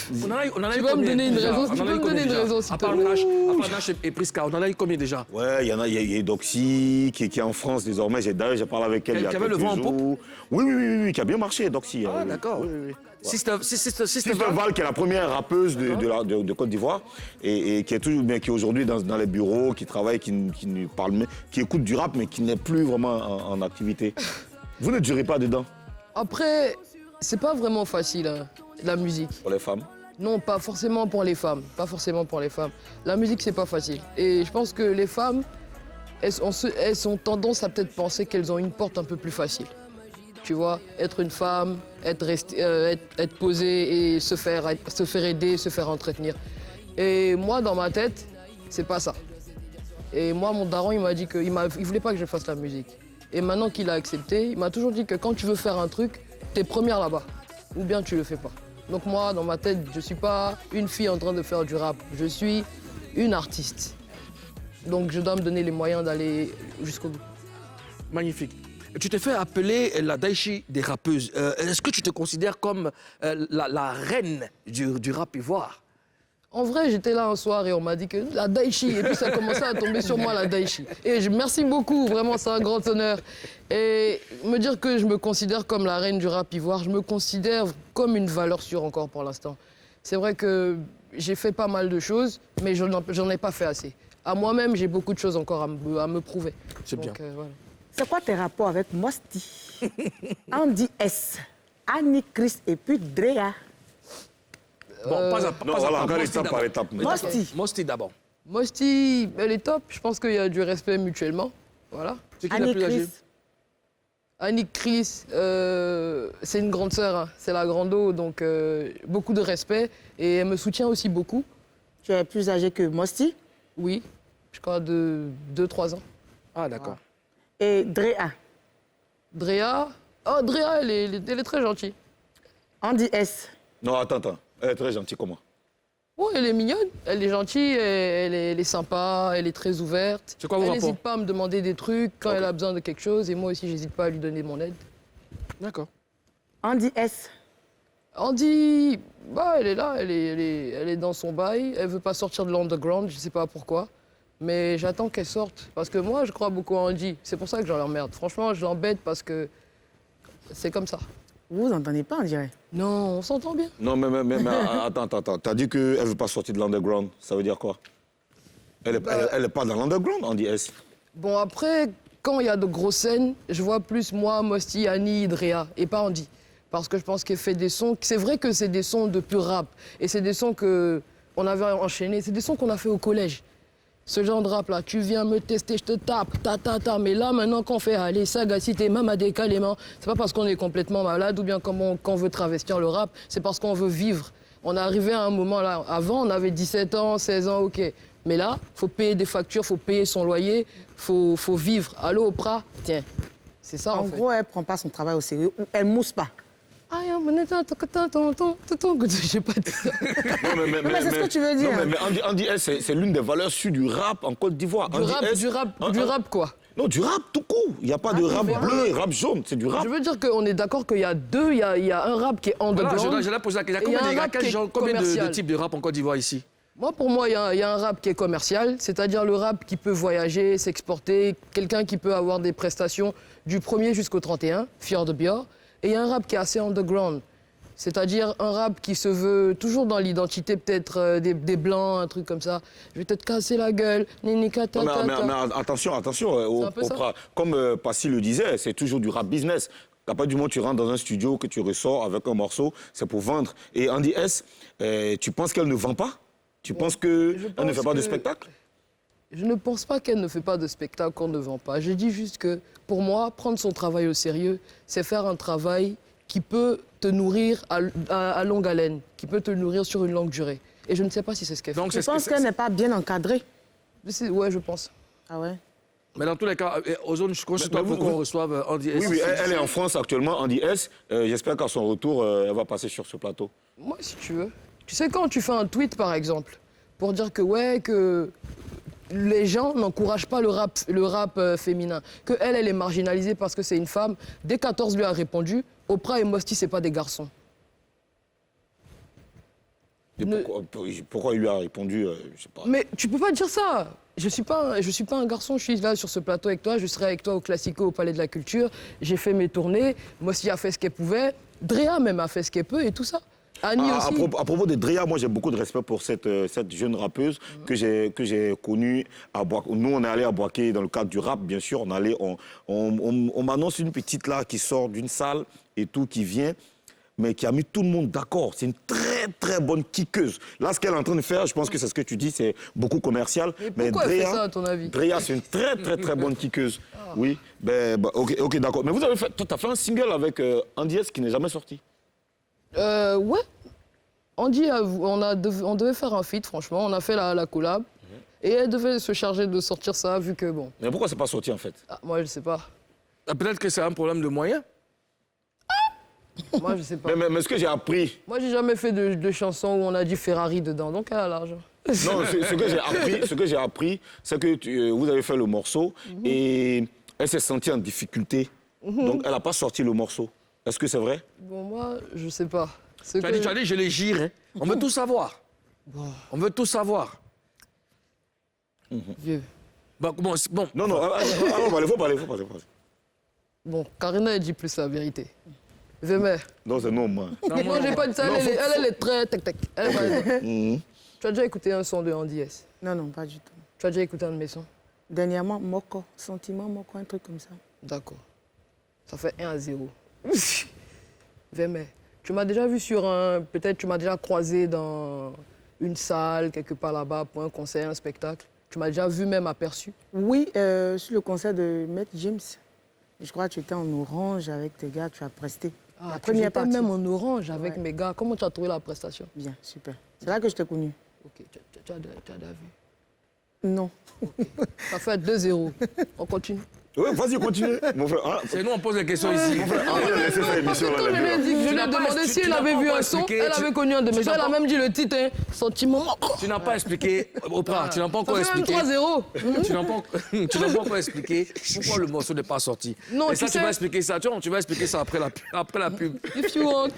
S5: Tu vas me donner une raison, tu peux me donner une raison, s'il te plaît.
S2: À part Nash et Priska, on en a eu combien déjà?
S3: Ouais, il y en a, il y a Doxy qui est en France désormais. D'ailleurs, j'ai parlé avec elle il y a quelques jours.
S2: Qui avait le vent en poupe?
S3: Oui, qui a bien marché, Doxy.
S2: Ah, d'accord.
S3: Oui.
S2: Sister
S3: Val, qui est la première rappeuse de Côte d'Ivoire et qui est aujourd'hui dans les bureaux, qui travaille, qui écoute du rap, mais qui n'est plus vraiment en activité. Vous ne durez pas dedans?
S5: Après, c'est pas vraiment facile, hein, la musique.
S3: Pour les femmes?
S5: Non, pas forcément pour les femmes. Pas forcément pour les femmes. La musique, c'est pas facile. Et je pense que les femmes, elles ont tendance à peut-être penser qu'elles ont une porte un peu plus facile. Tu vois, être une femme, être posée et se faire aider, se faire entretenir. Et moi, dans ma tête, c'est pas ça. Et moi, mon daron, il m'a dit qu'il voulait pas que je fasse la musique. Et maintenant qu'il a accepté, il m'a toujours dit que quand tu veux faire un truc, t'es première là-bas. Ou bien tu le fais pas. Donc moi, dans ma tête, je suis pas une fille en train de faire du rap. Je suis une artiste. Donc je dois me donner les moyens d'aller jusqu'au bout.
S2: Magnifique. Tu t'es fait appeler la Daichi des rappeuses. Est-ce que tu te considères comme la reine du rap ivoire?
S5: En vrai, j'étais là un soir et on m'a dit que la Daichi, et puis ça a commencé à tomber sur moi, la Daichi. Et merci beaucoup, vraiment, c'est un grand honneur. Et me dire que je me considère comme la reine du rap ivoire, je me considère comme une valeur sûre encore pour l'instant. C'est vrai que j'ai fait pas mal de choses, mais j'en ai pas fait assez. À moi-même, j'ai beaucoup de choses encore à me prouver.
S2: C'est bien.
S5: Voilà.
S1: C'est quoi tes rapports avec Mosti, Andy S, Annie Chris et puis Drea?
S2: Bon,
S3: Encore étape par étape.
S2: Mosti d'abord.
S5: Mosti, elle est top. Je pense qu'il y a du respect mutuellement. Voilà.
S2: C'est qui la plus âgée?
S5: Annie Chris, c'est une grande sœur, hein. C'est la grande eau, donc beaucoup de respect. Et elle me soutient aussi beaucoup.
S1: Tu es plus âgé que Mosti?
S5: Oui, je crois de 2-3 ans.
S2: Ah, d'accord.
S1: Et Drea?
S5: Drea, elle est très gentille.
S1: Andy S?
S3: Non, attends. Elle est très gentille, comment?
S5: Oui, elle est mignonne, elle est gentille, elle est sympa, elle est très ouverte.
S2: C'est quoi vos
S5: Elle
S2: rapports?
S5: n'hésite pas à me demander des trucs quand elle a besoin de quelque chose. Et moi aussi, j'hésite pas à lui donner mon aide.
S2: D'accord.
S1: Andy S?
S5: Andy, elle est là, elle est dans son bail. Elle veut pas sortir de l'underground, je sais pas pourquoi. Mais j'attends qu'elle sorte. Parce que moi, je crois beaucoup à Andy. C'est pour ça que je l'emmerde. Franchement, je l'embête parce que c'est comme ça.
S1: Vous vous entendez pas, on dirait?
S5: Non, on s'entend bien.
S3: Non, mais attends. T'as dit qu'elle ne veut pas sortir de l'underground. Ça veut dire quoi? Elle n'est pas dans l'underground, Andy S.
S5: Bon, après, quand il y a de grosses scènes, je vois plus moi, Mosti, Annie, Drea, et pas Andy. Parce que je pense qu'elle fait des sons... C'est vrai que c'est des sons de pur rap. Et c'est des sons qu'on avait enchaînés. C'est des sons qu'on a fait au collège. Ce genre de rap-là, tu viens me tester, je te tape, ta. Mais là, maintenant, qu'on fait aller, sagacité, Mamadé, Kaléman, c'est pas parce qu'on est complètement malade ou bien qu'on veut travestir le rap, c'est parce qu'on veut vivre. On est arrivé à un moment là. Avant, on avait 17 ans, 16 ans, ok. Mais là, faut payer des factures, faut payer son loyer, faut vivre. Allô, Oprah, tiens. C'est ça, en fait.
S1: En gros, elle prend pas son travail au sérieux ou elle mousse pas.
S5: J'ai pas dit ça.
S1: Mais c'est ce que tu veux dire.
S3: Non, mais Andy S, c'est l'une des valeurs sûres du rap en Côte d'Ivoire.
S5: Du rap quoi?
S3: Non, du rap tout court. Il n'y a pas de rap bleu et rap jaune, c'est du rap.
S5: Je veux dire qu'on est d'accord qu'il y a deux, il y a un rap qui est underground.
S2: Je l'ai posé la question.
S5: Il y a un rap qui est
S2: Combien de
S5: commercial.
S2: types de rap en Côte d'Ivoire ici?
S5: Pour moi, il y a un rap qui est commercial, c'est-à-dire le rap qui peut voyager, s'exporter, quelqu'un qui peut avoir des prestations du 1er jusqu'au 31, Fier de Bior. Et il y a un rap qui est assez underground, c'est-à-dire un rap qui se veut toujours dans l'identité peut-être des Blancs, un truc comme ça. Je vais peut-être casser la gueule, nini kata.
S3: Mais attention, Oprah. Comme Passy le disait, c'est toujours du rap business. À partir du moment où tu rentres dans un studio, que tu ressors avec un morceau, c'est pour vendre. Et Andy S, tu penses qu'elle ne vend pas? Tu penses qu'elle ne fait pas de spectacle?
S5: Je ne pense pas qu'elle ne fait pas de spectacle, qu'on ne vend pas. Je dis juste que, pour moi, prendre son travail au sérieux, c'est faire un travail qui peut te nourrir à longue haleine, qui peut te nourrir sur une longue durée. Et je ne sais pas si c'est ce qu'elle fait.
S1: Je pense qu'elle n'est pas bien encadrée.
S5: Ouais, je pense.
S1: Ah ouais?
S2: Mais dans tous les cas, Ozone, je compte sur toi pour qu'on reçoive Andy S.
S3: Oui, elle est en France actuellement, Andy S. J'espère qu'à son retour, elle va passer sur ce plateau.
S5: Moi, si tu veux. Tu sais, quand tu fais un tweet, par exemple, pour dire que, ouais, que les gens n'encouragent pas le rap féminin. Que elle est marginalisée parce que c'est une femme. D14 lui a répondu, Oprah et Mosty, c'est pas des garçons.
S3: Et pourquoi il lui a répondu, je sais pas.
S5: Mais tu peux pas dire ça. Je suis pas un garçon, je suis là sur ce plateau avec toi, je serai avec toi au Classico, au Palais de la Culture. J'ai fait mes tournées, Mosty a fait ce qu'elle pouvait, Drea même a fait ce qu'elle peut et tout ça. Annie aussi.
S3: À propos de Drea, moi j'ai beaucoup de respect pour cette jeune rappeuse que j'ai connue à Boaké. Nous on est allé à Boaké dans le cadre du rap, bien sûr. On m'annonce une petite là qui sort d'une salle et tout, qui vient, mais qui a mis tout le monde d'accord. C'est une très très bonne kickeuse. Là, ce qu'elle est en train de faire, je pense que c'est ce que tu dis, c'est beaucoup commercial.
S5: Mais pourquoi elle fait ça, à ton avis?
S3: Drea, c'est une très très très bonne kickeuse. Oui, ok, d'accord. Mais toi, tu as fait un single avec Andy S qui n'est jamais sorti.
S5: Ouais. Andy, on devait faire un feat, franchement. On a fait la collab. Et elle devait se charger de sortir ça, vu que bon.
S3: Mais pourquoi c'est pas sorti en fait?
S5: Moi, je sais pas.
S2: Peut-être que c'est un problème de moyens.
S5: Moi, je sais pas.
S3: Mais ce que j'ai appris.
S5: Moi, j'ai jamais fait de chansons où on a dit Ferrari dedans, donc elle a l'argent.
S3: Non, ce que j'ai appris, c'est que vous avez fait le morceau et elle s'est sentie en difficulté. Donc, elle n'a pas sorti le morceau. Est-ce que c'est vrai?
S5: Bon, moi, je sais pas.
S2: Tu as dit, je les gire. Hein. On veut tout savoir. Bon. On veut tout savoir.
S5: Vieux.
S2: Bon.
S3: Non, il faut parler.
S5: Bon, Karina, elle dit plus la vérité. Vémé.
S3: Non, c'est non, moi.
S5: Moi, j'ai pas dit ça. Elle est très tec-tec. Tu as déjà écouté un son de Andy S?
S1: Non, pas du tout.
S5: Tu as déjà écouté un de mes sons?
S1: Dernièrement, Moko, Sentiment Moko, un truc comme ça.
S5: D'accord. Ça fait 1-0. Vémé, tu m'as déjà vu sur un... Peut-être tu m'as déjà croisé dans une salle, quelque part là-bas, pour un concert, un spectacle. Tu m'as déjà vu même aperçu?
S1: Oui, sur le concert de Maître James. Je crois que tu étais en orange avec tes gars, tu as presté.
S5: La première partie. Même en orange avec mes gars. Comment tu as trouvé la prestation?
S1: Bien, super. C'est là que je t'ai connu.
S5: Ok, tu as déjà vu?
S1: Non.
S5: Okay. Ça fait 2-0. On continue.
S3: Oui, vas-y, continue. Mon frère. Ah,
S2: c'est nous, on pose des questions ici.
S3: Mon frère, laissez faire l'émission.
S5: Quand je lui ai dit que je lui ai demandé si elle avait vu un son, elle avait connu un de mes sons. Elle a même dit le titre, hein, Sentiment.
S2: Tu n'as pas expliqué, Oprah, tu n'as pas encore expliqué.
S5: Ça fait 3-0.
S2: Tu n'as pas encore expliqué pourquoi le morceau n'est pas sorti.
S5: Non,
S2: et ça, tu vas expliquer ça. Tu vas expliquer ça après la pub.
S5: If you want.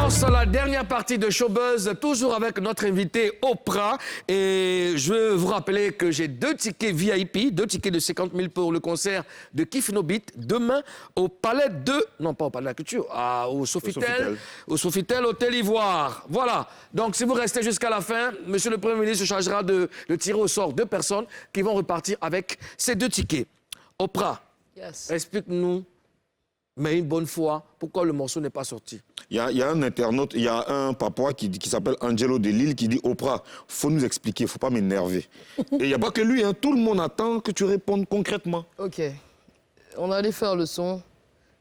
S2: C'est la dernière partie de Showbuzz, toujours avec notre invité Oprah. Et je veux vous rappeler que j'ai 2 tickets VIP, 2 tickets de 50 000 pour le concert de Kiff No Beat demain au Palais de... Non, pas au Palais de la Culture, au Sofitel. Au Sofitel, Hôtel Ivoire. Voilà. Donc, si vous restez jusqu'à la fin, Monsieur le Premier ministre se chargera de tirer au sort 2 personnes qui vont repartir avec ces 2 tickets. Oprah, explique-nous, mais une bonne fois, pourquoi le morceau n'est pas sorti?
S3: Il y a un internaute, il y a un papa qui s'appelle Angelo de Lille qui dit « Oprah, faut nous expliquer, faut pas m'énerver. » Et il n'y a pas que lui, hein, tout le monde attend que tu répondes concrètement.
S5: Ok. On allait faire le son.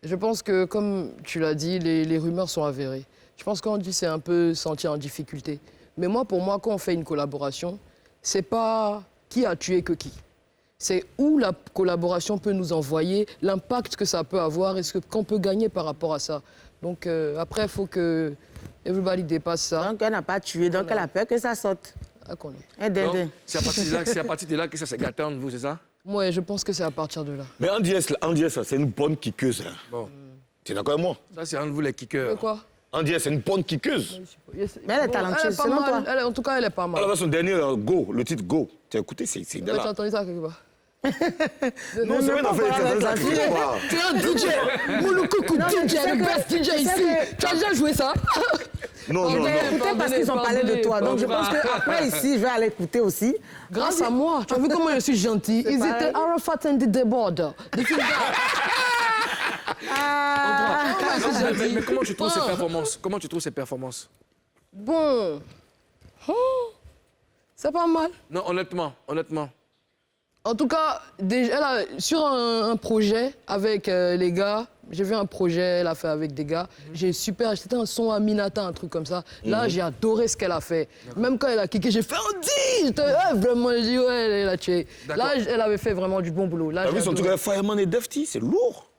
S5: Je pense que, comme tu l'as dit, les rumeurs sont avérées. Je pense qu'Andy s'est un peu senti en difficulté. Mais moi, pour moi, quand on fait une collaboration, c'est pas qui a tué que qui. C'est où la collaboration peut nous envoyer, l'impact que ça peut avoir et ce qu'on peut gagner par rapport à ça. Donc après, il faut que everybody dépasse ça.
S1: Donc elle n'a pas tué, donc elle a peur que ça saute.
S2: C'est à partir de là que ça s'est gâté entre vous, c'est ça?
S5: Oui, je pense que c'est à partir de là.
S3: Mais Andy S, c'est une bonne kickeuse. Hein. Bon. Tu es d'accord avec moi?
S2: Ça, c'est un de vous les kickers.
S5: Mais quoi?
S3: Andy S, c'est une bonne kickeuse.
S1: Mais elle est talentueuse,
S5: selon toi. En tout cas, elle est pas mal.
S3: Elle a son dernier Go, le titre Go. Tu as écouté, c'est de là.
S5: Tu as entendu ça quelque part?
S3: Non, c'est vrai, en fait,
S5: tu es un DJ. Mouloukoukou DJ, le best DJ ici. Tu as déjà joué ça?
S3: Non.
S1: Écoutez parce qu'ils ont parlé de toi. Donc je pense qu'après ici, je vais aller écouter aussi.
S5: Grâce à moi. Tu as vu comment je suis gentil? Ils étaient Arafat and the Border.
S2: Mais comment tu trouves ces performances? Comment tu trouves ces performances?
S5: Bon. C'est pas mal.
S2: Non, honnêtement.
S5: En tout cas, déjà, sur un projet avec les gars, j'ai vu un projet, elle a fait avec des gars. C'était un son Aminata, un truc comme ça. Là, j'ai adoré ce qu'elle a fait. Même quand elle a kické, j'ai fait Andy! Vraiment, j'ai dit, ouais, elle a tué. Là, elle avait fait vraiment du bon boulot. Là,
S3: t'as vu son truc avec Fireman et Defty, c'est lourd.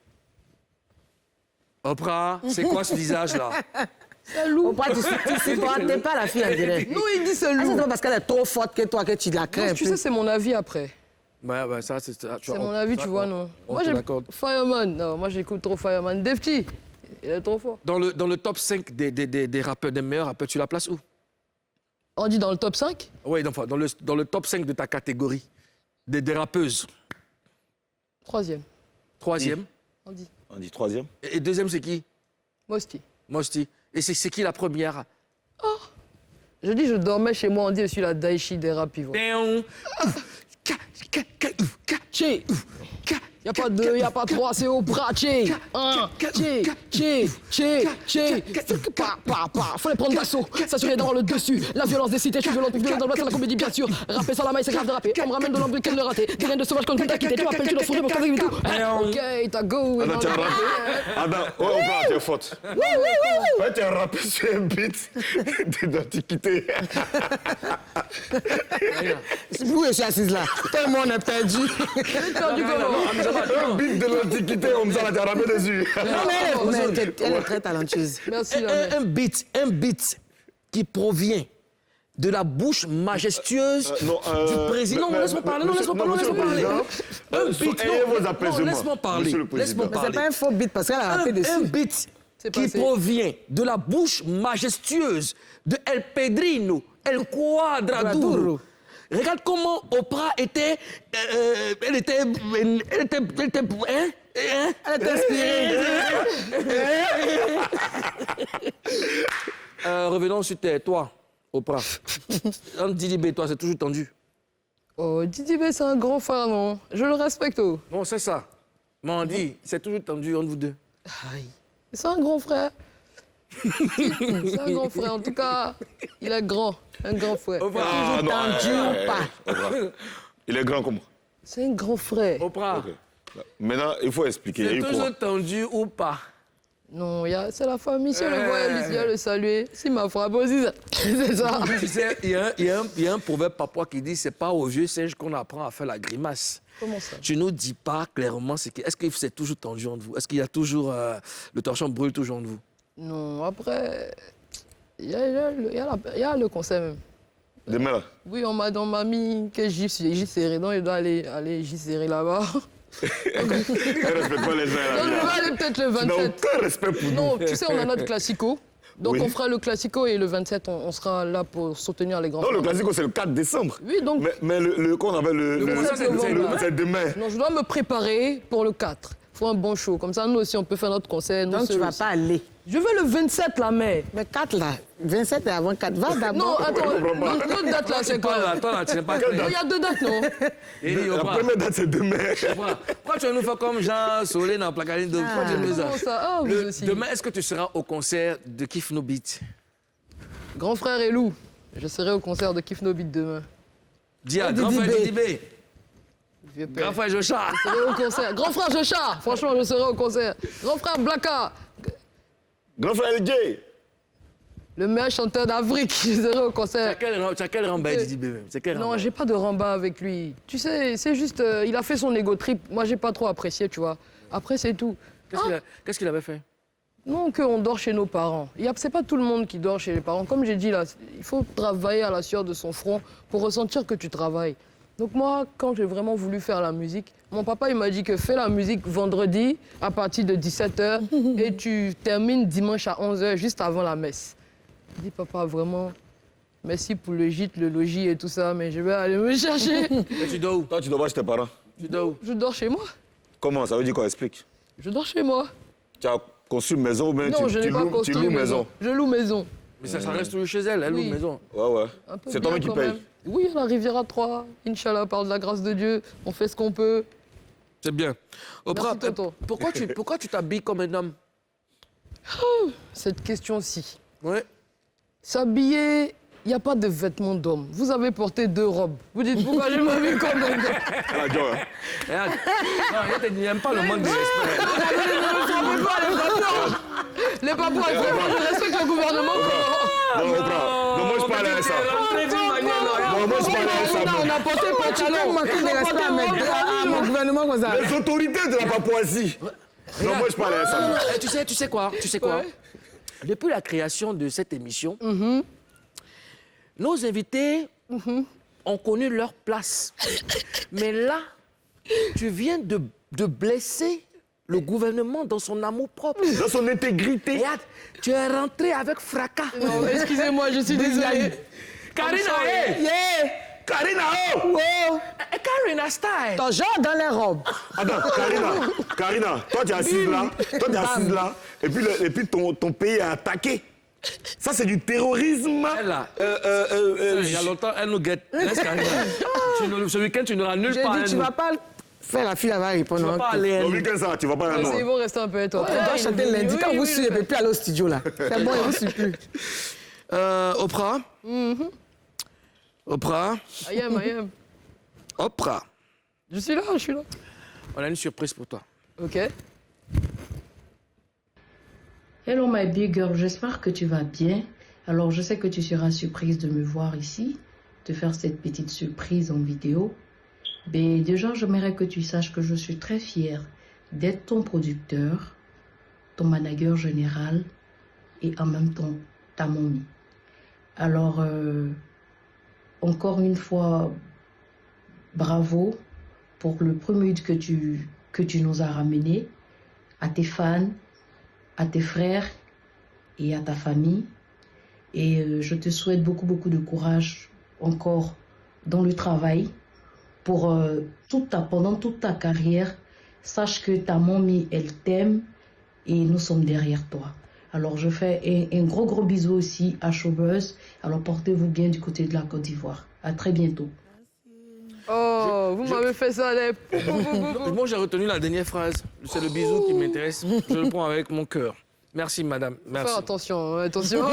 S2: Oprah, c'est quoi ce visage-là?
S5: C'est loup.
S1: Oprah, tu supportes pas la fille, on dirait.
S5: Non, il dit c'est
S1: Ah, c'est
S5: loup.
S1: pas parce qu'elle est trop forte que toi que tu la crains.
S5: Non, tu sais, c'est mon avis après.
S2: Ouais, ça, c'est...
S5: C'est mon avis, tu vois, non.
S2: On
S5: Moi,
S2: te
S5: j'aime
S2: l'accorde.
S5: Fireman. Non, moi, j'écoute trop Fireman. Defty, il est trop fort.
S2: Dans le top 5 des rappeurs, des meilleurs rappeurs, tu la places où?
S5: On dit dans le top 5?
S2: Oui, enfin, dans le top 5 de ta catégorie, des rappeuses.
S5: 3e.
S2: 3e.
S5: On dit.
S3: On dit 3e.
S2: Et 2e, c'est qui?
S5: Mosti.
S2: Mosti. Et c'est qui la première?
S5: Je dis, je dormais chez moi, on dit, je suis la Daichi des rap pivots. Tché. Y a pas 2, y a pas 3, c'est Oprah, tché. Tché. Faut les prendre d'assaut, s'assurer d'avoir le dessus. La violence des cités, je suis violente, dans le bassin de la comédie, bien sûr. Rapper sans la maille, c'est grave de rapper. On me ramène de l'ombre, quel le raté. Des graines de sauvage comme t'as quitté. Tu m'appelles, tu dois fourrer mon cas et tout. Ok, t'as go.
S3: Attends, tu as rappé? Attends, ouais, Oprah, t'es forte. Ouais, tu as rappé sur un beat d'antiquité.
S1: Où je suis assise là? Tout le monde est perdu.
S3: Un beat de l'antiquité, on nous a rappé dessus.
S1: Non, mais elle est très talentueuse.
S5: Merci, la mère.
S2: Un beat qui provient de la bouche majestueuse du président. Non, laisse-moi parler. Un beat,
S3: ayez vos apaisements,
S2: laisse-moi parler.
S3: monsieur le président.
S2: Laisse-moi
S1: C'est
S2: parler.
S1: pas un faux beat parce qu'elle a rappé
S2: Un
S1: dessus.
S2: beat
S5: C'est
S2: qui
S5: passé.
S2: provient de la bouche majestueuse de El Pedrino, El Quadraduro. Regarde comment Oprah était... elle était inspirée. Revenons sur toi, Oprah. Entre Didi B et toi, c'est toujours tendu.
S5: Oh, Didi B, c'est un grand frère, non? Je le respecte, oh.
S2: Bon, c'est ça. Mais on dit, c'est toujours tendu entre vous deux.
S5: C'est un grand frère. C'est un grand frère. En tout cas, il est grand. Un grand frère.
S3: Ah, non,
S1: tendu ou pas?
S3: Oprah. Il est grand comme moi.
S5: C'est un grand frère.
S2: Oprah,
S3: Ok. Maintenant, il faut expliquer. Il y a
S2: c'est
S3: eu quoi?
S2: toujours tendu ou pas?
S5: Non, c'est la famille. Si on le voit, il vient le saluer. Si ma frappe aussi, c'est ça.
S2: Tu sais, il y a un proverbe papois qui dit c'est pas aux vieux singes qu'on apprend à faire la grimace.
S5: Comment ça?
S2: Tu nous dis pas clairement, est-ce que c'est toujours tendu entre vous? Est-ce qu'il y a toujours, le torchon brûle toujours entre vous?
S5: Non, après, il y a le conseil même.
S3: Demain, là.
S5: Oui, on m'a mis que j'y serré, donc je dois aller j'y serrer là-bas.
S3: Elle respecte pas les gens.
S5: Donc je vais aller peut-être le
S3: Tu n'as
S5: 27.
S3: aucun respect pour nous.
S5: Non, tu sais, on a notre classico. Donc
S3: Oui.
S5: on fera le classico et le 27, on sera là pour soutenir les grands
S3: Non, le
S5: frères.
S3: classico, c'est le 4 décembre.
S5: Oui, donc,
S3: Mais qu'on avait c'est demain.
S5: non, je dois me préparer pour le 4. Il faut un bon show. Comme ça, nous aussi, on peut faire notre concert. nous
S1: Donc tu
S5: seuls
S1: vas
S5: aussi.
S1: pas aller.
S5: Je veux le 27, la mère.
S1: Mais 4 là, 27 et avant 4, va
S5: Non,
S1: d'abord.
S5: attends,
S3: je comprends pas.
S5: l'autre date là, c'est quoi?
S2: Attends, là, tu n'es pas
S5: Il y a 2 dates, non?
S3: La première date, c'est demain.
S2: Pourquoi tu vas nous faire comme Jean Solé dans Placardine de Pourquoi tu nous as-
S5: Comment ça? Ah, vous aussi.
S2: Demain, est-ce que tu seras au concert de Kiff No Beat?
S5: Grand frère et Lou, je serai au concert de Kiff No Beat demain.
S2: Dis à
S1: Didi
S2: grand frère
S1: B.
S2: Didi B,
S5: Vieux père.
S2: grand frère Jocha.
S5: Je serai au concert. Grand frère Jocha, franchement, je serai au concert. Grand frère Blaka,
S3: Grand frère Gay.
S5: le meilleur chanteur d'Afrique, je serai au
S2: Tu
S5: concert.
S2: as quel ramba Didi B même? C'est quel
S5: Non,
S2: ramba?
S5: j'ai pas de ramba avec lui. Tu sais, c'est juste, il a fait son ego trip. Moi, j'ai pas trop apprécié, tu vois. Après, c'est tout.
S2: Qu'est-ce qu'il avait fait?
S5: Non, qu'on dort chez nos parents. C'est pas tout le monde qui dort chez les parents. Comme j'ai dit là, il faut travailler à la sueur de son front pour ressentir que tu travailles. Donc moi, quand j'ai vraiment voulu faire la musique, mon papa il m'a dit que fais la musique vendredi à partir de 17h et tu termines dimanche à 11h juste avant la messe. Je dis papa, vraiment, merci pour le gîte, le logis et tout ça, mais je vais aller me chercher.
S2: Et tu dors où?
S3: Toi, tu dois voir chez tes parents.
S2: Tu dors où?
S5: Je dors chez moi.
S3: Comment? Ça veut dire quoi? Explique.
S5: Je dors chez moi.
S3: Tu as construit une maison ou bien
S5: Non, je
S3: tu
S5: n'ai pas
S3: loues
S5: construit
S3: maison?
S5: Je loue maison.
S2: Mais ça reste toujours chez elle
S5: Oui.
S2: loue maison.
S3: Ouais, ouais.
S5: Un peu
S3: C'est
S5: bien
S3: toi qui
S5: quand
S3: paye.
S5: même. Oui, la Riviera 3, Inch'Allah, par de la grâce de Dieu, on fait ce qu'on peut.
S2: C'est bien. Oprah,
S5: Merci, tonton.
S2: pourquoi tu t'habilles comme un homme?
S5: Cette question-ci.
S2: Ouais.
S5: S'habiller, il n'y a pas de vêtements d'homme. Vous avez porté 2 robes. Vous dites pourquoi je m'habille comme un homme?
S3: Ah, Dieu, hein.
S2: Regarde. Non, il n'aime pas le manque de respect.
S5: Les papas, je respecte le gouvernement.
S3: Non, Oprah. Non, moi, je parle à ça. Non, moi, je parle à ça.
S5: On a porté
S1: Tu peux
S5: pantalon.
S1: manquer de respect à mon gouvernement comme ça.
S3: Les autorités de la Papouasie. Non, moi, je parle à ça.
S2: Tu sais quoi?
S5: Ouais.
S2: Depuis la création de cette émission, nos invités ont connu leur place. Mais là, tu viens de blesser le gouvernement dans son amour propre.
S3: Dans son intégrité.
S2: Regarde, tu es rentré avec fracas.
S5: Non, excusez-moi, je suis désolée.
S2: Karina, hey!
S1: Yeah!
S3: Karina, oh!
S1: Wow!
S2: Karina style.
S1: Ton genre dans les robes.
S3: Attends, Karina, toi, tu es assise là, et puis ton pays est attaqué. Ça, c'est du terrorisme.
S2: Elle, là, il y a longtemps, elle nous guette. Laisse Karina. Ce week-end, tu n'auras nulle
S1: J'ai
S2: part.
S1: dit, tu vas pas faire la fille, elle va répondre.
S2: Tu vas pas aller.
S3: Le week-end, ça, tu vas pas là,
S5: Ils
S3: non.
S5: vont rester un peu avec toi.
S1: On doit chanter lundi. Quand vous suivez, il ne peut plus aller au studio, là. C'est bon, il ne vous suit plus.
S2: Oprah. Oprah.
S5: I am.
S2: Oprah.
S5: Je suis là.
S2: On a une surprise pour toi.
S5: Ok.
S6: Hello my big girl, j'espère que tu vas bien. Alors je sais que tu seras surprise de me voir ici, de faire cette petite surprise en vidéo. Mais déjà j'aimerais que tu saches que je suis très fière d'être ton producteur, ton manager général et en même temps ta mamie. Alors encore une fois, bravo pour le premier que tu nous as ramené, à tes fans, à tes frères et à ta famille. Et je te souhaite beaucoup de courage encore dans le travail pour pendant toute ta carrière. Sache que ta mamie, elle t'aime et nous sommes derrière toi. Alors je fais un gros bisou aussi à Showbuzz. Alors portez-vous bien du côté de la Côte d'Ivoire. À très bientôt.
S5: Oh, vous m'avez fait ça, les...
S2: Moi, j'ai retenu la dernière phrase. C'est le bisou qui m'intéresse. Je le prends avec mon cœur. Merci, madame. Merci.
S5: Faire attention. attention.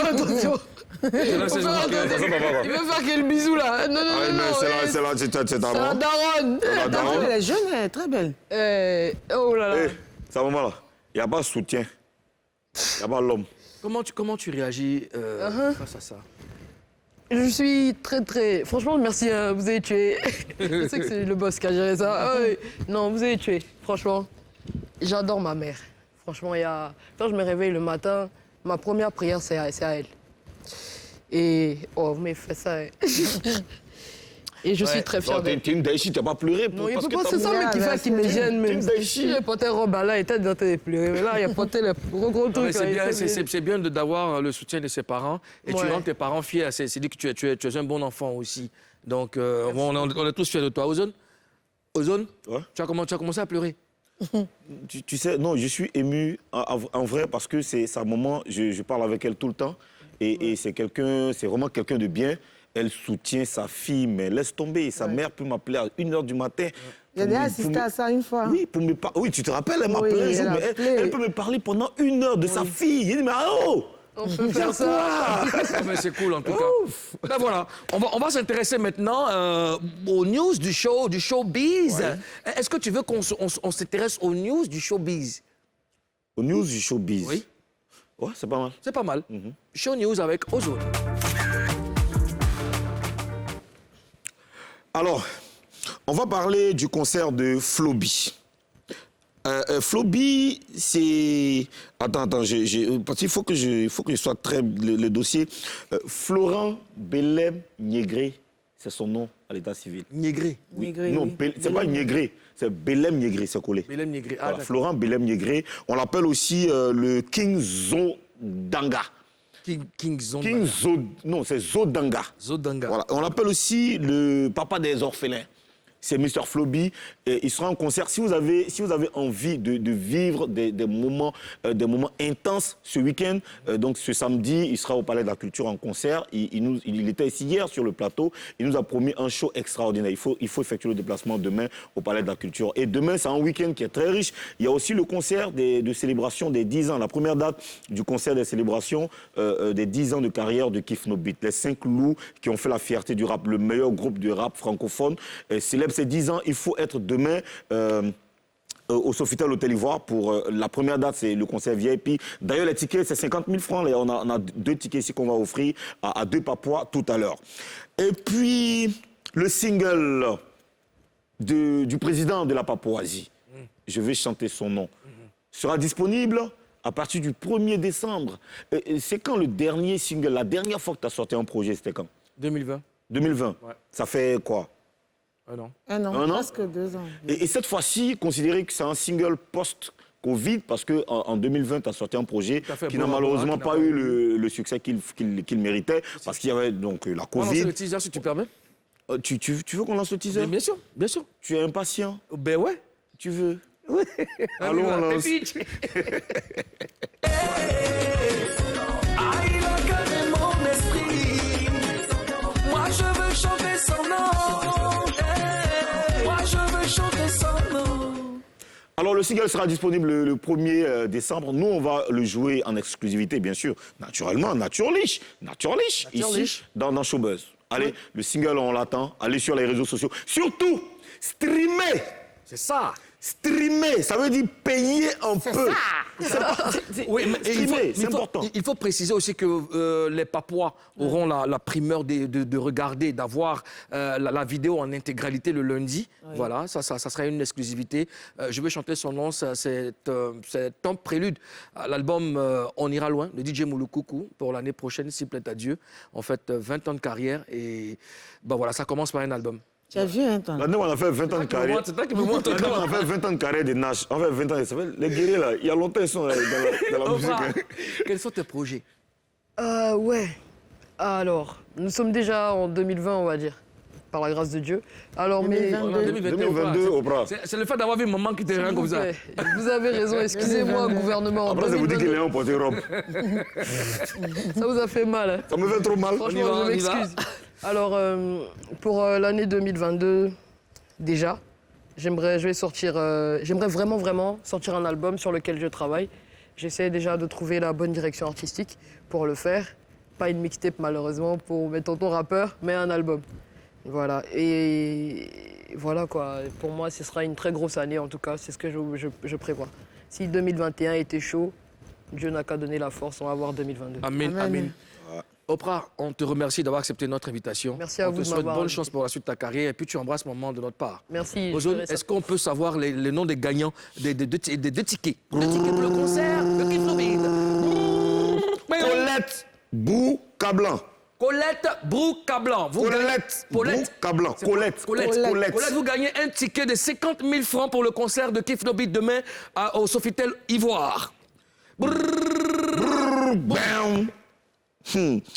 S2: Je laisse les gens.
S5: Il veut faire quel bisou, là? Non.
S3: C'est là, c'est ta
S5: C'est la
S3: maman.
S5: daronne.
S3: La daronne.
S1: Elle est jeune, elle est très belle.
S5: Oh là là.
S3: Eh, sa maman là, il n'y a pas de soutien. Il n'y a pas l'homme.
S2: Comment tu réagis face à ça?
S5: Je suis très... Franchement, merci, hein, vous avez tué. Je sais que c'est le boss qui a géré ça. Ah oui. Non, vous avez tué. Franchement, j'adore ma mère. Franchement, quand je me réveille le matin, ma première prière, c'est à elle. Et... Oh, vous m'avez fait ça. Hein. Et je suis très fière d'elle.
S3: T'es une daichi, tu n'as pas pleuré.
S5: Non, il
S3: parce
S5: peut
S3: que
S5: pas, c'est ça mais qui fait qui me gêne. Mais si j'ai porté robe là, il était dans tes pleurer. Mais là, il a porté le gros truc.
S2: C'est bien d'avoir le soutien de ses parents. Et tu
S5: Ouais.
S2: rends tes parents fiers. C'est dit que tu es un bon enfant aussi. Donc, on est tous fiers de toi. Ozone,
S3: Ouais.
S2: tu as commencé à pleurer.
S3: Tu sais, non, je suis ému en vrai parce que c'est sa maman, je parle avec elle tout le temps. Et c'est vraiment quelqu'un de bien. Elle soutient sa fille, mais laisse tomber. Sa mère peut m'appeler à 1h du matin.
S1: J'ai déjà assisté à ça une fois.
S3: Oui, oui, tu te rappelles, elle m'appelait un jour,
S1: elle a
S3: mais
S1: appelé.
S3: elle peut me parler pendant 1 heure de sa fille. J'ai dit, mais oh!
S5: On peut faire ça.
S2: Mais c'est cool en tout cas. Ben voilà, on va s'intéresser maintenant aux news du showbiz.
S3: Ouais.
S2: Est-ce que tu veux qu'on s'intéresse aux news du showbiz?
S3: Aux news du showbiz.
S2: Oui.
S3: Ouais, c'est pas mal.
S2: C'est pas mal. Show news avec Ozone.
S3: Alors, on va parler du concert de Floby. Floby, c'est... Attends, parce qu'il faut que je sois très... Le dossier. Florent Belem Niegré, c'est son nom à l'état civil.
S2: Niegré.
S3: Oui. Non, c'est pas Niegré, c'est Belem Niegré, c'est collé.
S2: Belem Niegré. Ah,
S3: Voilà,
S2: d'accord.
S3: Florent Belem Niegré. On l'appelle aussi le King Zodanga.
S2: King Zonda.
S3: Non, c'est Zodanga.
S2: Zodanga.
S3: Voilà. On l'appelle aussi le papa des orphelins. C'est Mr. Floby. Et il sera en concert. Si vous avez envie de vivre des moments intenses ce week-end, donc ce samedi, il sera au Palais de la Culture en concert. Il était ici hier sur le plateau. Il nous a promis un show extraordinaire. Il faut effectuer le déplacement demain au Palais de la Culture. Et demain, c'est un week-end qui est très riche. Il y a aussi le concert de célébration des 10 ans. La première date du concert des célébrations des 10 ans de carrière de Kif No Beat. Les 5 loups qui ont fait la fierté du rap, le meilleur groupe de rap francophone, célèbre ces 10 ans. Il faut être demain au Sofitel Hôtel Ivoire pour la première date, c'est le concert VIP. D'ailleurs, les tickets, c'est 50 000 francs. Là, on a 2 tickets ici qu'on va offrir à 2 Papois tout à l'heure. Et puis, le single du président de la Papouasie. Je vais chanter son nom. sera disponible à partir du 1er décembre. C'est quand le dernier single, la dernière fois que tu as sorti un projet, c'était quand?
S2: 2020.
S3: 2020.
S2: Ouais.
S3: Ça fait quoi?
S1: Un an,
S3: Un an?
S1: presque 2 ans.
S3: Et cette fois-ci, considérez que c'est un single post-Covid parce qu'en 2020, tu as sorti un projet
S2: Tout à fait,
S3: qui n'a
S2: Bora
S3: malheureusement
S2: Bora,
S3: pas eu le succès qu'il méritait parce qu'il y avait donc la
S2: On lance
S3: Covid.
S2: le teaser, si tu permets.
S3: Tu veux qu'on lance le teaser?
S2: Bien sûr, bien sûr.
S3: Tu es impatient?
S2: Ben ouais.
S3: Tu veux?
S2: Oui.
S3: Allons, on lance.
S7: Moi je veux chanter son nom. Moi je veux chanter son nom.
S3: Alors, le single sera disponible le 1er décembre. Nous, on va le jouer en exclusivité, bien sûr. Naturellement, Naturlich, ici, dans Showbuzz. Allez, le single, on l'attend. Allez sur les réseaux sociaux. Surtout, streamer.
S2: C'est ça.
S3: Streamer, ça veut dire payer un peu.
S2: Oui, mais
S3: C'est important.
S2: Il faut préciser aussi que les Papois auront la primeur de regarder, d'avoir la vidéo en intégralité le lundi. Oui. Voilà, ça sera une exclusivité. Je vais chanter son nom, c'est un prélude à l'album On ira loin de DJ Moulukoukou pour l'année prochaine, s'il plaît à Dieu. En fait, 20 ans de carrière et ben voilà, ça commence par un album.
S1: Tu as vu un temps?
S3: Maintenant, on a fait 20 ans de carrière.
S2: C'est toi qui me montre.
S3: Maintenant, on a fait 20 ans de carrière de Nash. On fait 20 ans, ça fait les guerriers, là, il y a longtemps, ils sont dans la musique. Hein.
S2: Quels sont tes projets?
S5: Ouais. Alors, nous sommes déjà en 2020, on va dire, par la grâce de Dieu. Alors,
S3: 2022, Oprah.
S2: C'est le fait d'avoir vu maman qui te rend comme ça.
S5: Vous avez raison, excusez-moi, gouvernement.
S3: Après, ça vous dit qu'il est un porte-robe.
S5: Ça vous a fait mal. Hein.
S3: Ça me fait trop mal.
S5: Franchement, je m'excuse. Alors, pour l'année 2022, déjà, j'aimerais vraiment sortir un album sur lequel je travaille. J'essaie déjà de trouver la bonne direction artistique pour le faire. Pas une mixtape, malheureusement, pour mes tontons rappeurs, mais un album. Voilà. Et voilà, quoi. Pour moi, ce sera une très grosse année, en tout cas. C'est ce que je prévois. Si 2021 était chaud, Dieu n'a qu'à donner la force. On va voir 2022.
S2: Amen, amen. Oprah, on te remercie d'avoir accepté notre invitation.
S5: Merci à vous.
S2: On te souhaite bonne chance pour la suite de ta carrière et puis tu embrasses maman de notre part.
S5: Merci.
S2: Ozone, est-ce qu'on peut savoir les noms des gagnants des deux tickets? Des tickets pour le concert de Kif Nobile.
S3: Colette Brou-Cablan.
S2: Colette Brou-Cablan.
S3: Colette Brou-Cablan. Colette,
S2: vous gagnez un ticket de 50 000 francs pour le concert de Kif Nobile demain au Sofitel Ivoire.
S3: Bam.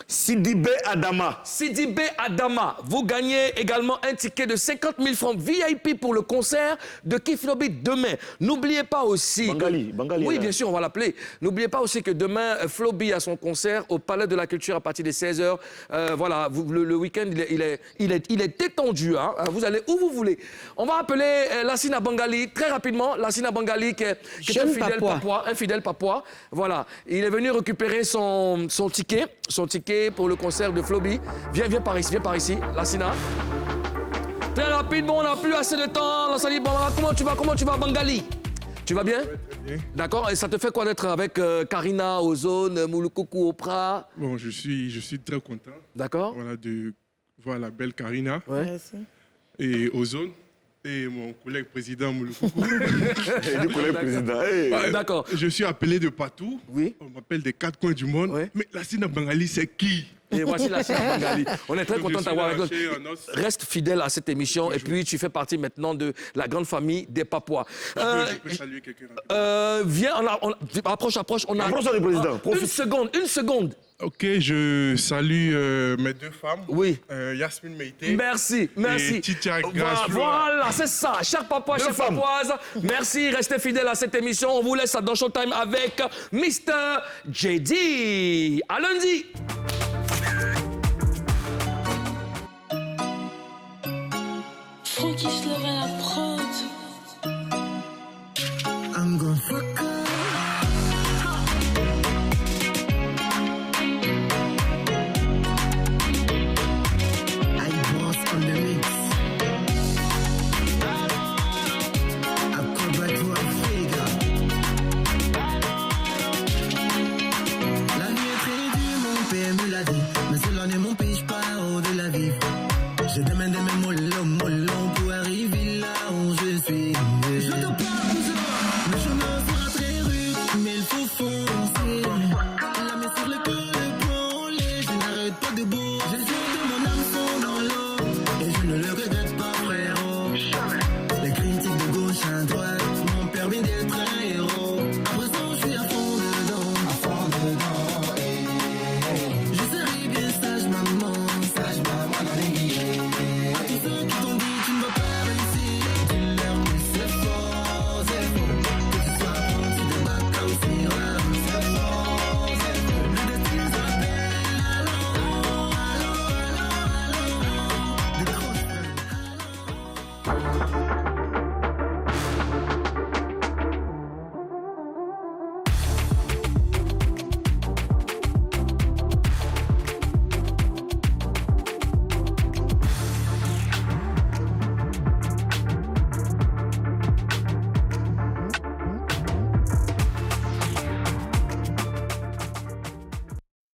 S3: Sidibé Adama.
S2: Sidibé Adama, vous gagnez également un ticket de 50 000 francs VIP pour le concert de Kif Nobile demain. N'oubliez pas aussi...
S3: Bangali.
S2: Oui, bien sûr, on va l'appeler. N'oubliez pas aussi que demain, Flobi a son concert au Palais de la Culture à partir de 16h. Voilà, le week-end, il est détendu. Hein. Vous allez où vous voulez. On va appeler Lassina Bangali très rapidement. Lassina Bangali qui est un fidèle Papois. Voilà, il est venu récupérer son ticket. Son ticket pour le concert de Flobi. Viens par ici, Lassina. Très rapidement, on n'a plus assez de temps. Lassina, comment tu vas, Bangali? Tu vas bien?
S8: Bien.
S2: D'accord. Et ça te fait quoi d'être avec Karina, Ozone, Moulukoukou, Oprah?
S8: Bon, je suis très content.
S2: D'accord.
S8: Voilà, de voir la belle Karina
S1: Merci.
S8: et Ozone. Et mon collègue président Moulukoukou.
S3: Le collègue président. Hey.
S2: D'accord.
S8: Je suis appelé de partout.
S2: Oui.
S8: On m'appelle des 4 coins du monde.
S2: Oui.
S8: Mais Lassina Bangali, c'est qui?
S2: Et voici Lassina Bangali. On est très content de t'avoir avec nous.
S8: nous.
S2: Reste fidèle à cette émission et puis tu fais partie maintenant de la grande famille des Papois.
S8: Je peux saluer quelqu'un.
S2: Viens, approche. On a
S3: Approche du président.
S2: Une seconde.
S8: Ok, je salue mes deux femmes.
S2: Oui.
S8: Yasmine Meïté.
S2: Merci.
S8: Et Titia Grace.
S2: Voilà, c'est ça. Chers Papois, chers Papoises, merci. Restez fidèles à cette émission. On vous laisse dans Showtime avec Mr. JD. À lundi.
S9: Frankie se lève à la prod.
S10: I'm gonna fuck up.
S11: Je demande mes mollo pour arriver là où je suis. Je te parle, le chemin sera très rude.
S10: veux quitter